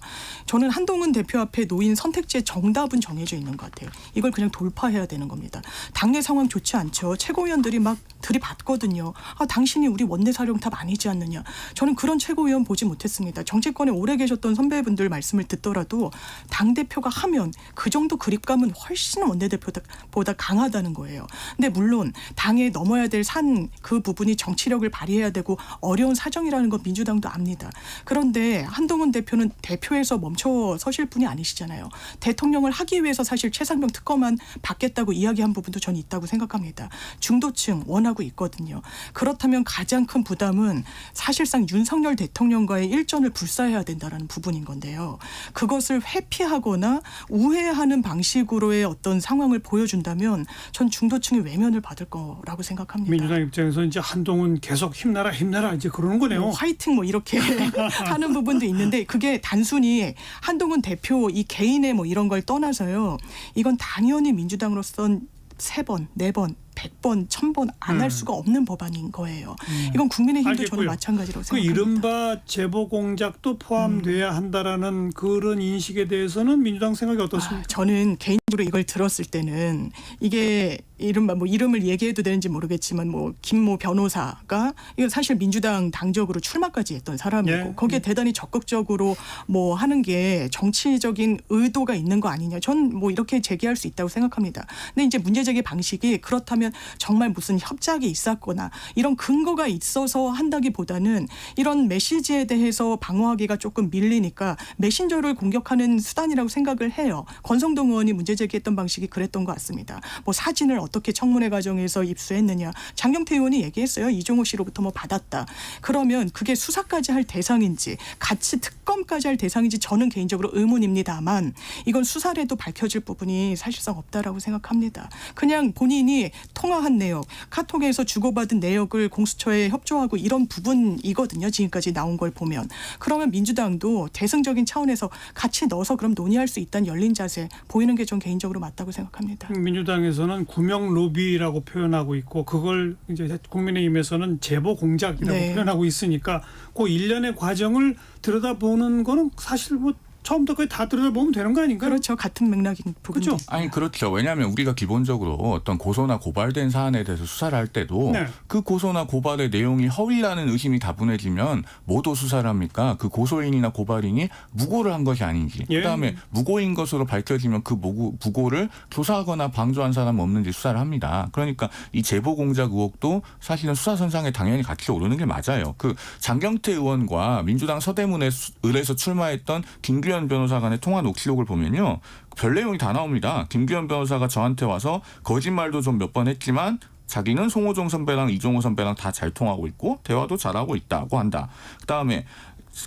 저는 한동훈 대표 앞에 놓인 선택지의 정답은 정해져 있는 것 같아요. 이걸 그냥 돌파해야 되는 겁니다. 당내 상황 좋지 않죠. 최고위원들이 막 들이받거든요. 당신이 우리 원내사령탑 아니지 않느냐. 저는 그런 최고위원 보지 못했습니다. 정치권에 오래 계셨던 선배분들 말씀을 듣더라도 당대표가 하면 그 정도 그립감은 훨씬 원내대표보다 강하다는 거예요. 근데 물론 당에 넘어야 될 산 그 부분이 정치력을 발휘해야 되고 어려운 사정이라는 건 민주당도 압니다. 그런데 한동훈 대표는 대표에서 멈춰 서실 분이 아니시잖아요. 대통령을 하기 위해서 사실 최상병 특검안 받겠다고 이야기한 부분도 저는 있다고 생각합니다. 중도층 원하고 있거든요. 그렇다면 가장 큰 부담은 사실상 윤석열 대통령과의 일전을 불사해야 된다는 부분인 건데요. 그것을 회피하거나 우회하는 방식으로의 어떤 상황을 보여준다면 전 중도층이 외면을 받을 거라고 생각합니다. 민주당 입장에서 이제 한동훈 계속 힘내라 이제 그러는 거네요. 화이팅 뭐 이렇게 하는 부분도 있는데 그게 단순히 한동훈 대표 이 개인의 뭐 이런 걸 떠나서요. 이건 당연히 민주당으로선 3번, 4번, 100번, 1000번 안 할 수가 없는 법안인 거예요. 이건 국민의힘도 알겠고요. 저는 마찬가지로 그 생각합니다. 이른바 제보 공작도 포함돼야 한다라는 그런 인식에 대해서는 민주당 생각이 어떻습니까? 저는 개인적으로 이걸 들었을 때는 이게 이른바 뭐 이름을 얘기해도 되는지 모르겠지만 뭐 김모 변호사가 이건 사실 민주당 당적으로 출마까지 했던 사람이고 예. 거기에 대단히 적극적으로 뭐 하는 게 정치적인 의도가 있는 거 아니냐. 전 뭐 이렇게 제기할 수 있다고 생각합니다. 근데 이제 문제 제기 방식이 그렇다면 그렇다면 정말 무슨 협작이 있었거나 이런 근거가 있어서 한다기보다는 이런 메시지에 대해서 방어하기가 조금 밀리니까 메신저를 공격하는 수단이라고 생각을 해요. 권성동 의원이 문제 제기했던 방식이 그랬던 것 같습니다. 뭐 사진을 어떻게 청문회 과정에서 입수했느냐. 장경태 의원이 얘기했어요. 이종호 씨로부터 뭐 받았다. 그러면 그게 수사까지 할 대상인지 같이 특검까지 할 대상인지 저는 개인적으로 의문입니다만 이건 수사에도 밝혀질 부분이 사실상 없다라고 생각합니다. 그냥 본인이 통화한 내역, 카톡에서 주고받은 내역을 공수처에 협조하고 이런 부분이거든요. 지금까지 나온 걸 보면. 그러면 민주당도 대승적인 차원에서 같이 넣어서 그럼 논의할 수 있다는 열린 자세 보이는 게 전 개인적으로 맞다고 생각합니다. 민주당에서는 구명 로비라고 표현하고 있고 그걸 이제 국민의힘에서는 제보 공작이라고 네. 표현하고 있으니까 그 일련의 과정을 들여다보는 거는 사실 뭐 처음부터 거의 다 들여다보면 되는 거 아닌가요? 그렇죠. 같은 맥락인 부분이. 그렇죠. 아니 그렇죠. 왜냐하면 우리가 기본적으로 어떤 고소나 고발된 사안에 대해서 수사를 할 때도 네. 그 고소나 고발의 내용이 허위라는 의심이 다분해지면 뭐도 수사를 합니까? 그 고소인이나 고발인이 무고를 한 것이 아닌지 예. 그다음에 무고인 것으로 밝혀지면 그 무고를 조사하거나 방조한 사람 없는지 수사를 합니다. 그러니까 이 제보 공작 의혹도 사실은 수사선상에 당연히 같이 오르는 게 맞아요. 그 장경태 의원과 민주당 서대문에 을에서 출마했던 김규현 변호사 간의 통화 녹취록을 보면요. 별 내용이 다 나옵니다. 김규현 변호사가 저한테 와서 거짓말도 좀 몇 번 했지만 자기는 송호정 선배랑 이종호 선배랑 다 잘 통하고 있고 대화도 잘하고 있다고 한다. 그다음에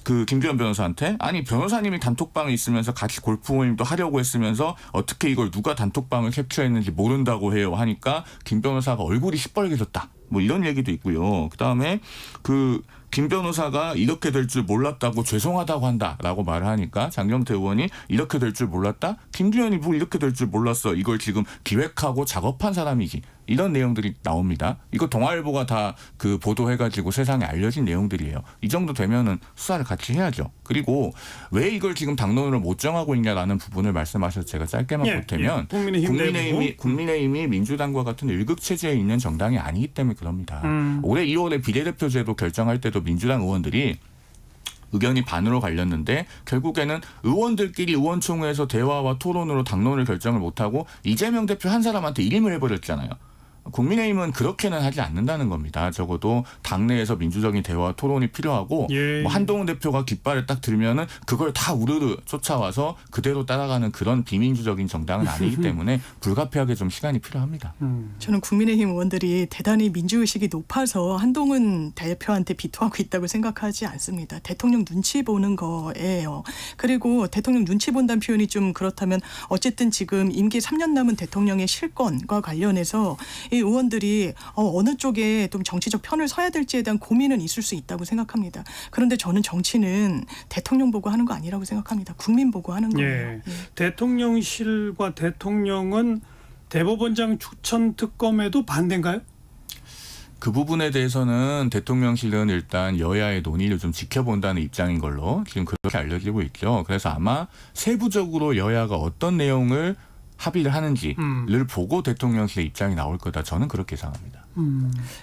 그 김규현 변호사한테 아니 변호사님이 단톡방에 있으면서 같이 골프 모임도 하려고 했으면서 어떻게 이걸 누가 단톡방을 캡처했는지 모른다고 해요 하니까 김 변호사가 얼굴이 시뻘개졌다. 뭐 이런 얘기도 있고요. 그다음에 그 김 변호사가 이렇게 될 줄 몰랐다고 죄송하다고 한다라고 말을 하니까 장경태 의원이 이렇게 될 줄 몰랐다? 김규현이 뭐 이렇게 될 줄 몰랐어. 이걸 지금 기획하고 작업한 사람이지. 이런 내용들이 나옵니다. 이거 동아일보가 다 그 보도해가지고 세상에 알려진 내용들이에요. 이 정도 되면은 수사를 같이 해야죠. 그리고 왜 이걸 지금 당론으로 못 정하고 있냐라는 부분을 말씀하셔서 제가 짧게만 보태면 국민의힘이 민주당과 같은 일극 체제에 있는 정당이 아니기 때문에 그럽니다. 올해 2월에 비례대표제도 결정할 때도 민주당 의원들이 의견이 반으로 갈렸는데 결국에는 의원들끼리 의원총회에서 대화와 토론으로 당론을 결정을 못하고 이재명 대표 한 사람한테 일임을 해버렸잖아요. 국민의힘은 그렇게는 하지 않는다는 겁니다. 적어도 당내에서 민주적인 대화 토론이 필요하고 예. 뭐 한동훈 대표가 깃발을 딱 들면은 그걸 다 우르르 쫓아와서 그대로 따라가는 그런 비민주적인 정당은 아니기 때문에 불가피하게 좀 시간이 필요합니다. 저는 국민의힘 의원들이 대단히 민주의식이 높아서 한동훈 대표한테 비토하고 있다고 생각하지 않습니다. 대통령 눈치 보는 거예요. 그리고 대통령 눈치 본다는 표현이 좀 그렇다면 어쨌든 지금 임기 3년 남은 대통령의 실권과 관련해서 이 의원들이 어느 쪽에 좀 정치적 편을 서야 될지에 대한 고민은 있을 수 있다고 생각합니다. 그런데 저는 정치는 대통령 보고 하는 거 아니라고 생각합니다. 국민 보고 하는 거예요. 예. 대통령실과 대통령은 대법원장 추천 특검에도 반대인가요? 그 부분에 대해서는 대통령실은 일단 여야의 논의를 좀 지켜본다는 입장인 걸로 지금 그렇게 알려지고 있죠. 그래서 아마 세부적으로 여야가 어떤 내용을 합의를 하는지를 보고 대통령실의 입장이 나올 거다. 저는 그렇게 예상합니다.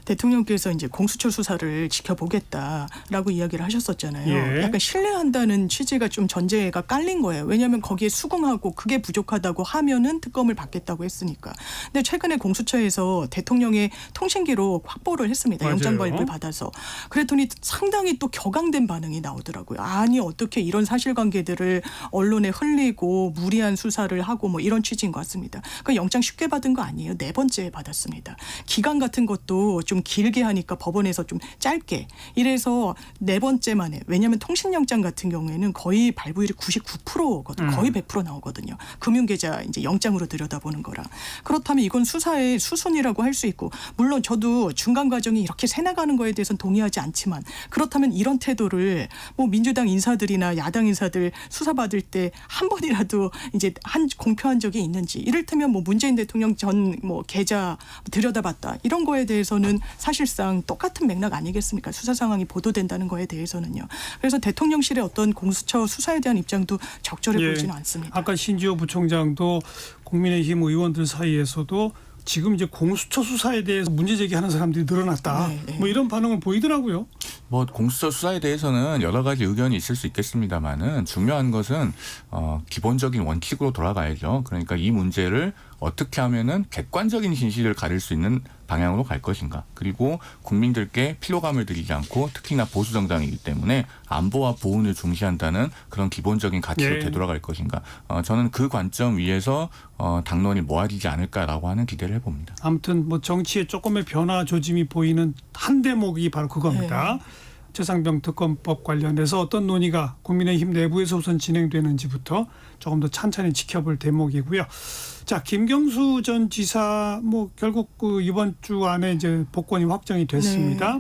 대통령께서 이제 공수처 수사를 지켜보겠다라고 이야기를 하셨었잖아요. 예. 약간 신뢰한다는 취지가 좀 전제가 깔린 거예요. 왜냐하면 거기에 수긍하고 그게 부족하다고 하면은 특검을 받겠다고 했으니까. 근데 최근에 공수처에서 대통령의 통신기록 확보를 했습니다. 맞아요. 영장 발부를 받아서. 그랬더니 상당히 또 격앙된 반응이 나오더라고요. 아니 어떻게 이런 사실관계들을 언론에 흘리고 무리한 수사를 하고 뭐 이런 취지인 것 같습니다. 그 영장 쉽게 받은 거 아니에요. 4번째 받았습니다. 기간 같은 것도 좀 길게 하니까 법원에서 좀 짧게 이래서 4번째 만에 왜냐하면 통신영장 같은 경우에는 거의 발부율이 99%거든요. 거의 100% 나오거든요. 금융계좌 이제 영장으로 들여다보는 거라. 그렇다면 이건 수사의 수순이라고 할 수 있고 물론 저도 중간 과정이 이렇게 새나가는 거에 대해서는 동의하지 않지만 그렇다면 이런 태도를 뭐 민주당 인사들이나 야당 인사들 수사받을 때 한 번이라도 이제 공표한 적이 있는지 이를테면 뭐 문재인 대통령 전 뭐 계좌 들여다봤다 이런 거에 대해서는 사실상 똑같은 맥락 아니겠습니까? 수사 상황이 보도된다는 거에 대해서는요. 그래서 대통령실의 어떤 공수처 수사에 대한 입장도 적절해 보이지는 않습니다. 아까 신지호 부총장도 국민의힘 의원들 사이에서도 지금 이제 공수처 수사에 대해서 문제 제기하는 사람들이 늘어났다. 네. 뭐 이런 반응을 보이더라고요. 뭐 공수처 수사에 대해서는 여러 가지 의견이 있을 수 있겠습니다만은 중요한 것은 기본적인 원칙으로 돌아가야죠. 그러니까 이 문제를 어떻게 하면은 객관적인 진실을 가릴 수 있는 방향으로 갈 것인가. 그리고 국민들께 피로감을 드리지 않고 특히나 보수 정당이기 때문에 안보와 보훈을 중시한다는 그런 기본적인 가치로 예. 되돌아갈 것인가. 저는 그 관점 위에서 당론이 모아지지 않을까라고 하는 기대를 해봅니다. 아무튼 뭐 정치에 조금의 변화 조짐이 보이는 한 대목이 바로 그겁니다. 최상병 특검법 관련해서 어떤 논의가 국민의힘 내부에서 우선 진행되는지부터 조금 더 찬찬히 지켜볼 대목이고요. 자, 김경수 전 지사 뭐 결국 그 이번 주 안에 이제 복권이 확정이 됐습니다.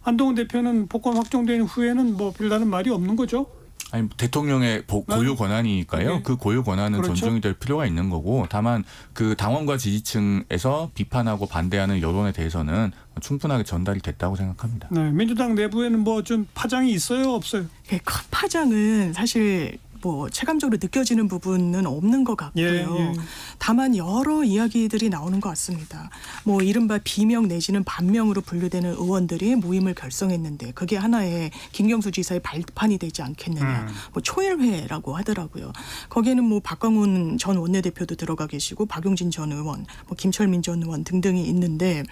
한동훈 대표는 복권 확정된 후에는 뭐 별다른 말이 없는 거죠? 아니 대통령의 고유 권한이니까요. 네. 그 고유 권한은 그렇죠. 존중이 될 필요가 있는 거고 다만 그 당원과 지지층에서 비판하고 반대하는 여론에 대해서는 충분하게 전달이 됐다고 생각합니다. 네, 민주당 내부에는 뭐 좀 파장이 있어요, 없어요? 큰 파장은 사실 뭐 체감적으로 느껴지는 부분은 없는 것 같고요. 예. 다만 여러 이야기들이 나오는 것 같습니다. 뭐 이른바 비명 내지는 반명으로 분류되는 의원들이 모임을 결성했는데 그게 하나의 김경수 지사의 발판이 되지 않겠느냐. 뭐 초일회라고 하더라고요. 거기에는 뭐 박광훈 전 원내대표도 들어가 계시고 박용진 전 의원, 뭐 김철민 전 의원 등등이 있는데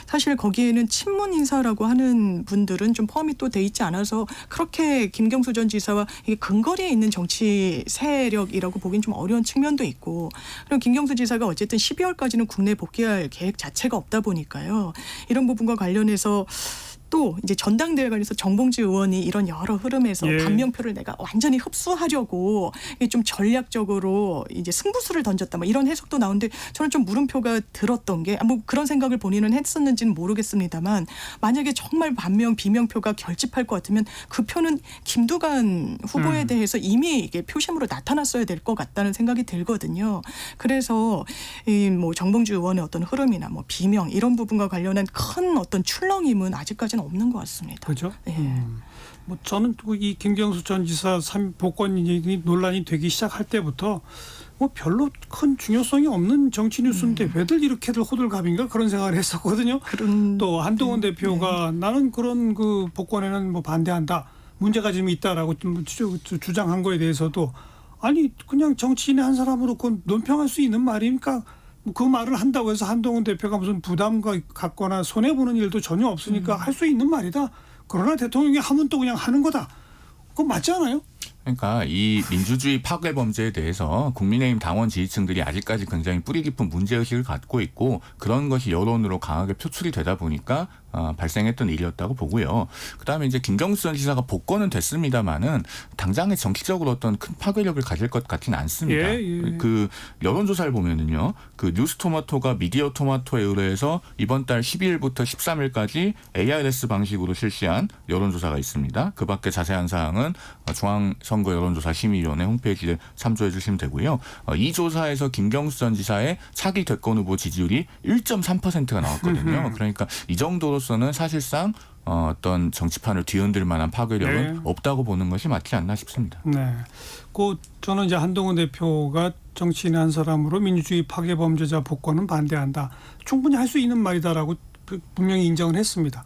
사실 거기에는 친문 인사라고 하는 분들은 좀 포함이 또 돼 있지 않아서 그렇게 김경수 전 지사와 이게 근거리에 있는 정치 세력이라고 보기엔 좀 어려운 측면도 있고 그리고 김경수 지사가 어쨌든 12월까지는 국내에 복귀할 계획 자체가 없다 보니까요. 이런 부분과 관련해서 또 이제 전당대회 관련해서 정봉주 의원이 이런 여러 흐름에서 예. 반명표를 내가 완전히 흡수하려고 이게 좀 전략적으로 이제 승부수를 던졌다 뭐 이런 해석도 나오는데 저는 좀 물음표가 들었던 게 뭐 그런 생각을 본인은 했었는지는 모르겠습니다만 만약에 정말 반명 비명표가 결집할 것 같으면 그 표는 김두관 후보에 대해서 이미 이게 표심으로 나타났어야 될 것 같다는 생각이 들거든요. 그래서 이 뭐 정봉주 의원의 어떤 흐름이나 뭐 비명 이런 부분과 관련한 큰 어떤 출렁임은 아직까지는 없는 것 같습니다. 그죠? 예. 뭐 저는 이 김경수 전 지사 복권 논란이 되기 시작할 때부터 뭐 별로 큰 중요성이 없는 정치 뉴스인데 왜들 이렇게들 호들갑인가 그런 생각을 했었거든요. 또 한동훈 대표가 나는 그런 그 복권에는 뭐 반대한다. 문제가 좀 있다라고 좀 주장한 거에 대해서도 아니 그냥 정치인의 한 사람으로 그 논평할 수 있는 말이니까 그 말을 한다고 해서 한동훈 대표가 무슨 부담 갖거나 손해보는 일도 전혀 없으니까 할 수 있는 말이다. 그러나 대통령이 하면 또 그냥 하는 거다. 그건 맞지 않아요? 그러니까 이 민주주의 파괴 범죄에 대해서 국민의힘 당원 지지층들이 아직까지 굉장히 뿌리 깊은 문제의식을 갖고 있고 그런 것이 여론으로 강하게 표출이 되다 보니까 발생했던 일이었다고 보고요. 그다음에 이제 김경수 전 지사가 복권은 됐습니다마는 당장에 정치적으로 어떤 큰 파괴력을 가질 것 같지는 않습니다. 예. 그 여론조사를 보면은요, 그 뉴스토마토가 미디어 토마토에 의뢰해서 이번 달 12일부터 13일까지 ARS 방식으로 실시한 여론조사가 있습니다. 그밖에 자세한 사항은 중앙선거 여론조사 심의위원회 홈페이지를 참조해 주시면 되고요. 이 조사에서 김경수 전 지사의 차기 대권 후보 지지율이 1.3%가 나왔거든요. 그러니까 이 정도로서는 사실상 어떤 정치판을 뒤흔들 만한 파괴력은 네. 없다고 보는 것이 맞지 않나 싶습니다. 네. 저는 이제 한동훈 대표가 정치인의 한 사람으로 민주주의 파괴 범죄자 복권은 반대한다. 충분히 할 수 있는 말이다라고 분명히 인정을 했습니다.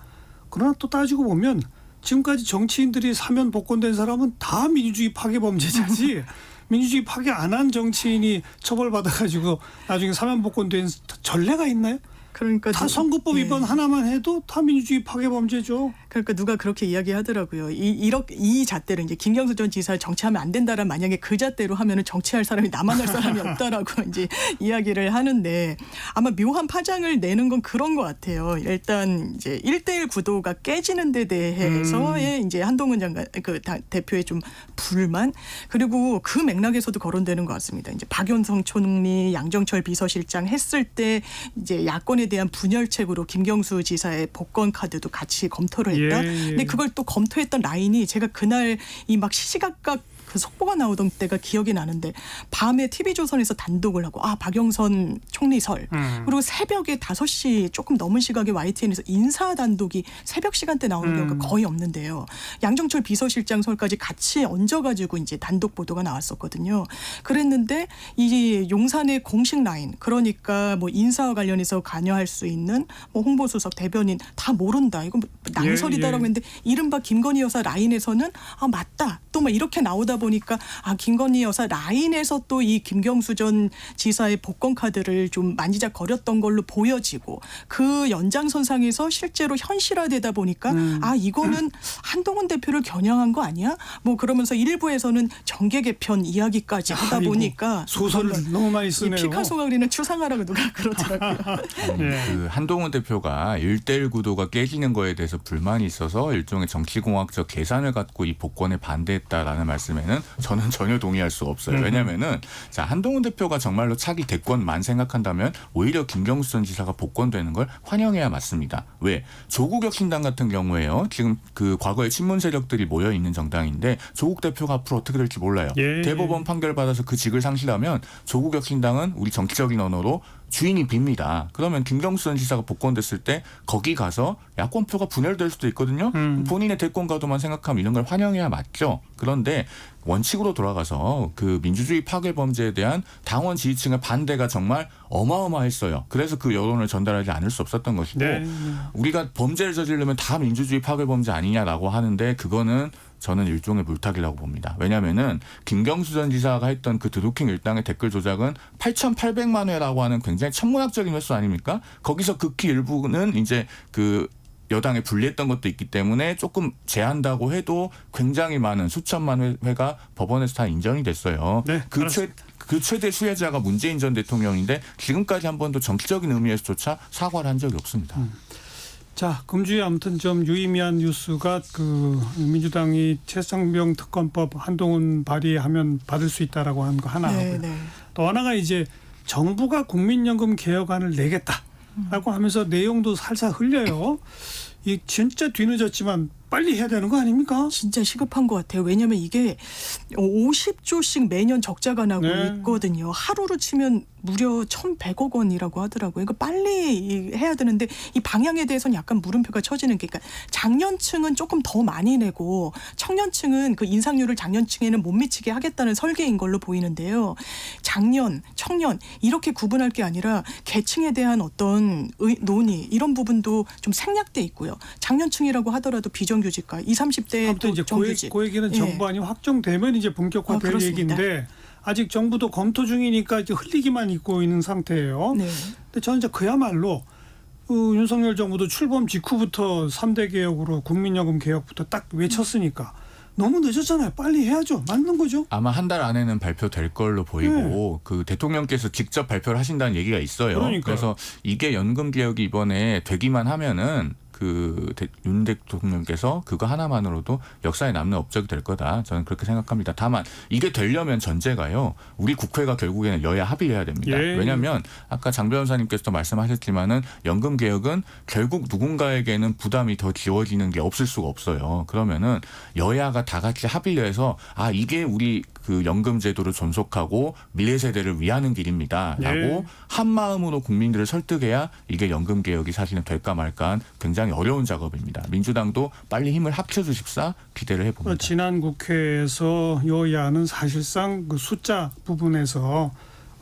그러나 또 따지고 보면 지금까지 정치인들이 사면 복권된 사람은 다 민주주의 파괴 범죄자지 민주주의 파괴 안 한 정치인이 처벌받아가지고 나중에 사면 복권된 전례가 있나요? 그러니까 다 선거법 위반 하나만 해도 다 민주주의 파괴 범죄죠. 그러니까 누가 그렇게 이야기하더라고요. 이 잣대로 이제 김경수 전 지사 정치하면 안 된다라 만약에 그 잣대로 하면은 정치할 사람이 나만 할 사람이 없다라고 이제 이야기를 하는데 아마 묘한 파장을 내는 건 그런 것 같아요. 일단 이제 1대1 구도가 깨지는 데 대해서의 이제 한동훈 장관 그 대표의 좀 불만 그리고 그 맥락에서도 거론되는 것 같습니다. 이제 박연성 총리, 양정철 비서실장 했을 때 이제 야권에 대한 분열책으로 김경수 지사의 복권 카드도 같이 검토를 했다. 예. 근데 그걸 또 검토했던 라인이 제가 그날 이 막 시시각각 그 속보가 나오던 때가 기억이 나는데 밤에 TV조선에서 단독을 하고 박영선 총리설 그리고 새벽에 5시 조금 넘은 시각에 YTN에서 인사 단독이 새벽 시간대 나오는 경우가 거의 없는데요. 양정철 비서실장 설까지 같이 얹어가지고 이제 단독 보도가 나왔었거든요. 그랬는데 이 용산의 공식 라인 그러니까 뭐 인사와 관련해서 관여할 수 있는 뭐 홍보수석 대변인 다 모른다. 이거 낭설이다라고 했는데 이른바 김건희 여사 라인에서는 맞다. 또 막 이렇게 나오다 보니까 김건희 여사 라인에서 또 이 김경수 전 지사의 복권 카드를 좀 만지작거렸던 걸로 보여지고 그 연장선상에서 실제로 현실화되다 보니까 이거는 한동훈 대표를 겨냥한 거 아니야? 뭐 그러면서 일부에서는 정계 개편 이야기까지 하다 보니까 소설을 너무 많이 쓰네요. 이 피카소가 그리는 추상화라고 누가 그러더라고요. 네. 그 한동훈 대표가 1대1 구도가 깨지는 거에 대해서 불만이 있어서 일종의 정치공학적 계산을 갖고 이 복권에 반대했다라는 말씀에는 저는 전혀 동의할 수 없어요. 왜냐하면은 자 한동훈 대표가 정말로 차기 대권만 생각한다면 오히려 김경수 전 지사가 복권되는 걸 환영해야 맞습니다. 왜? 조국혁신당 같은 경우에요. 지금 그 과거에 친문 세력들이 모여 있는 정당인데 조국 대표가 앞으로 어떻게 될지 몰라요. 예. 대법원 판결 받아서 그 직을 상실하면 조국혁신당은 우리 정치적인 언어로 주인이 빕니다. 그러면 김경수 전 지사가 복권됐을 때 거기 가서 야권표가 분열될 수도 있거든요. 본인의 대권 가도만 생각하면 이런 걸 환영해야 맞죠. 그런데 원칙으로 돌아가서 그 민주주의 파괴 범죄에 대한 당원 지지층의 반대가 정말 어마어마했어요. 그래서 그 여론을 전달하지 않을 수 없었던 것이고 네. 우리가 범죄를 저지르면 다 민주주의 파괴 범죄 아니냐라고 하는데 그거는 저는 일종의 물타기라고 봅니다. 왜냐하면은 김경수 전 지사가 했던 그 드루킹 일당의 댓글 조작은 8,800만 회라고 하는 굉장히 천문학적인 횟수 아닙니까? 거기서 극히 일부는 이제 그 여당에 불리했던 것도 있기 때문에 조금 제한다고 해도 굉장히 많은 수천만 회가 법원에서 다 인정이 됐어요. 네, 그 최대 수혜자가 문재인 전 대통령인데 지금까지 한 번도 정치적인 의미에서조차 사과를 한 적이 없습니다. 자, 금주에 아무튼 좀 유의미한 뉴스가 그 민주당이 최상병 특검법 한동훈 발의하면 받을 수 있다라고 하는 거 하나 하고요. 네. 또 하나가 이제 정부가 국민연금 개혁안을 내겠다라고 하면서 내용도 살살 흘려요. 이 진짜 뒤늦었지만 빨리 해야 되는 거 아닙니까? 진짜 시급한 것 같아요. 왜냐하면 이게 50조씩 매년 적자가 나고 네. 있거든요. 하루로 치면 무려 1,100억 원이라고 하더라고요. 그러니까 빨리 해야 되는데 이 방향에 대해서는 약간 물음표가 쳐지는 게 그러니까 장년층은 조금 더 많이 내고 청년층은 그 인상률을 장년층에는 못 미치게 하겠다는 설계인 걸로 보이는데요. 장년, 청년 이렇게 구분할 게 아니라 계층에 대한 어떤 논의 이런 부분도 좀 생략돼 있고요. 장년층이라고 하더라도 비정규직과 20, 30대 아무튼 이제 정규직. 그 얘기는 예. 정부안이 확정되면 이제 본격화될 그렇습니다. 얘기인데 아직 정부도 검토 중이니까 이제 흘리기만 있고 있는 상태예요. 네. 근데 저는 이제 그야말로 윤석열 정부도 출범 직후부터 3대 개혁으로 국민연금 개혁부터 딱 외쳤으니까 너무 늦었잖아요. 빨리 해야죠. 맞는 거죠. 아마 한 달 안에는 발표될 걸로 보이고 그 대통령께서 직접 발표를 하신다는 얘기가 있어요. 그러니까요. 그래서 이게 연금 개혁이 이번에 되기만 하면은 윤 대통령께서 그거 하나만으로도 역사에 남는 업적이 될 거다. 저는 그렇게 생각합니다. 다만 이게 되려면 전제가요. 우리 국회가 결국에는 여야 합의를 해야 됩니다. 예. 왜냐하면 아까 장 변호사님께서도 말씀하셨지만은 연금 개혁은 결국 누군가에게는 부담이 더 지워지는 게 없을 수가 없어요. 그러면은 여야가 다 같이 합의를 해서 이게 우리 그 연금 제도를 존속하고 미래 세대를 위하는 길입니다라고 예. 한 마음으로 국민들을 설득해야 이게 연금 개혁이 사실은 될까 말까한 굉장히 어려운 작업입니다. 민주당도 빨리 힘을 합쳐주십사 기대를 해봅니다. 지난 국회에서 여야는 사실상 그 숫자 부분에서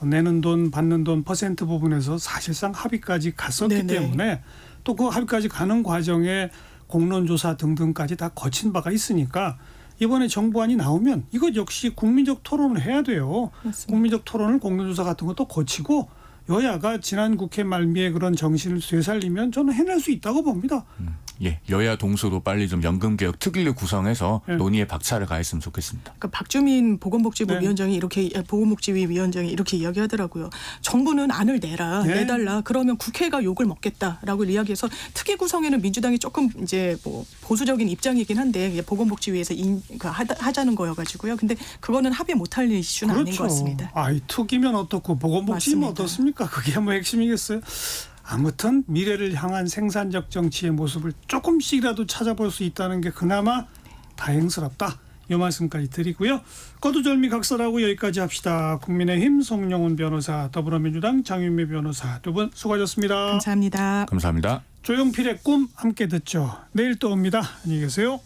내는 돈 받는 돈 퍼센트 부분에서 사실상 합의까지 갔었기 네네. 때문에 또 그 합의까지 가는 과정에 공론조사 등등까지 다 거친 바가 있으니까 이번에 정부안이 나오면 이것 역시 국민적 토론을 해야 돼요. 맞습니다. 국민적 토론을 공론조사 같은 것도 거치고 여야가 지난 국회 말미에 그런 정신을 되살리면 저는 해낼 수 있다고 봅니다. 예, 여야 동수로 빨리 좀 연금 개혁 특위를 구성해서 예. 논의에 박차를 가했으면 좋겠습니다. 그러니까 박주민 보건복지부 네. 위원장이 이렇게 보건복지위 위원장이 이렇게 이야기하더라고요. 정부는 안을 내달라. 그러면 국회가 욕을 먹겠다라고 이야기해서 특위 구성에는 민주당이 조금 이제 뭐 보수적인 입장이긴 한데 보건복지위에서 하자는 거여가지고요. 근데 그거는 합의 못할 이슈는 아닌 것 같습니다. 아이 투기면 어떻고 보건복지면 맞습니다. 어떻습니까? 그게 뭐 핵심이겠어요? 아무튼 미래를 향한 생산적 정치의 모습을 조금씩이라도 찾아볼 수 있다는 게 그나마 다행스럽다. 이 말씀까지 드리고요. 거두절미 각설하고 여기까지 합시다. 국민의힘 송영훈 변호사, 더불어민주당 장윤미 변호사 두 분 수고하셨습니다. 감사합니다. 감사합니다. 조용필의 꿈 함께 듣죠. 내일 또 옵니다. 안녕히 계세요.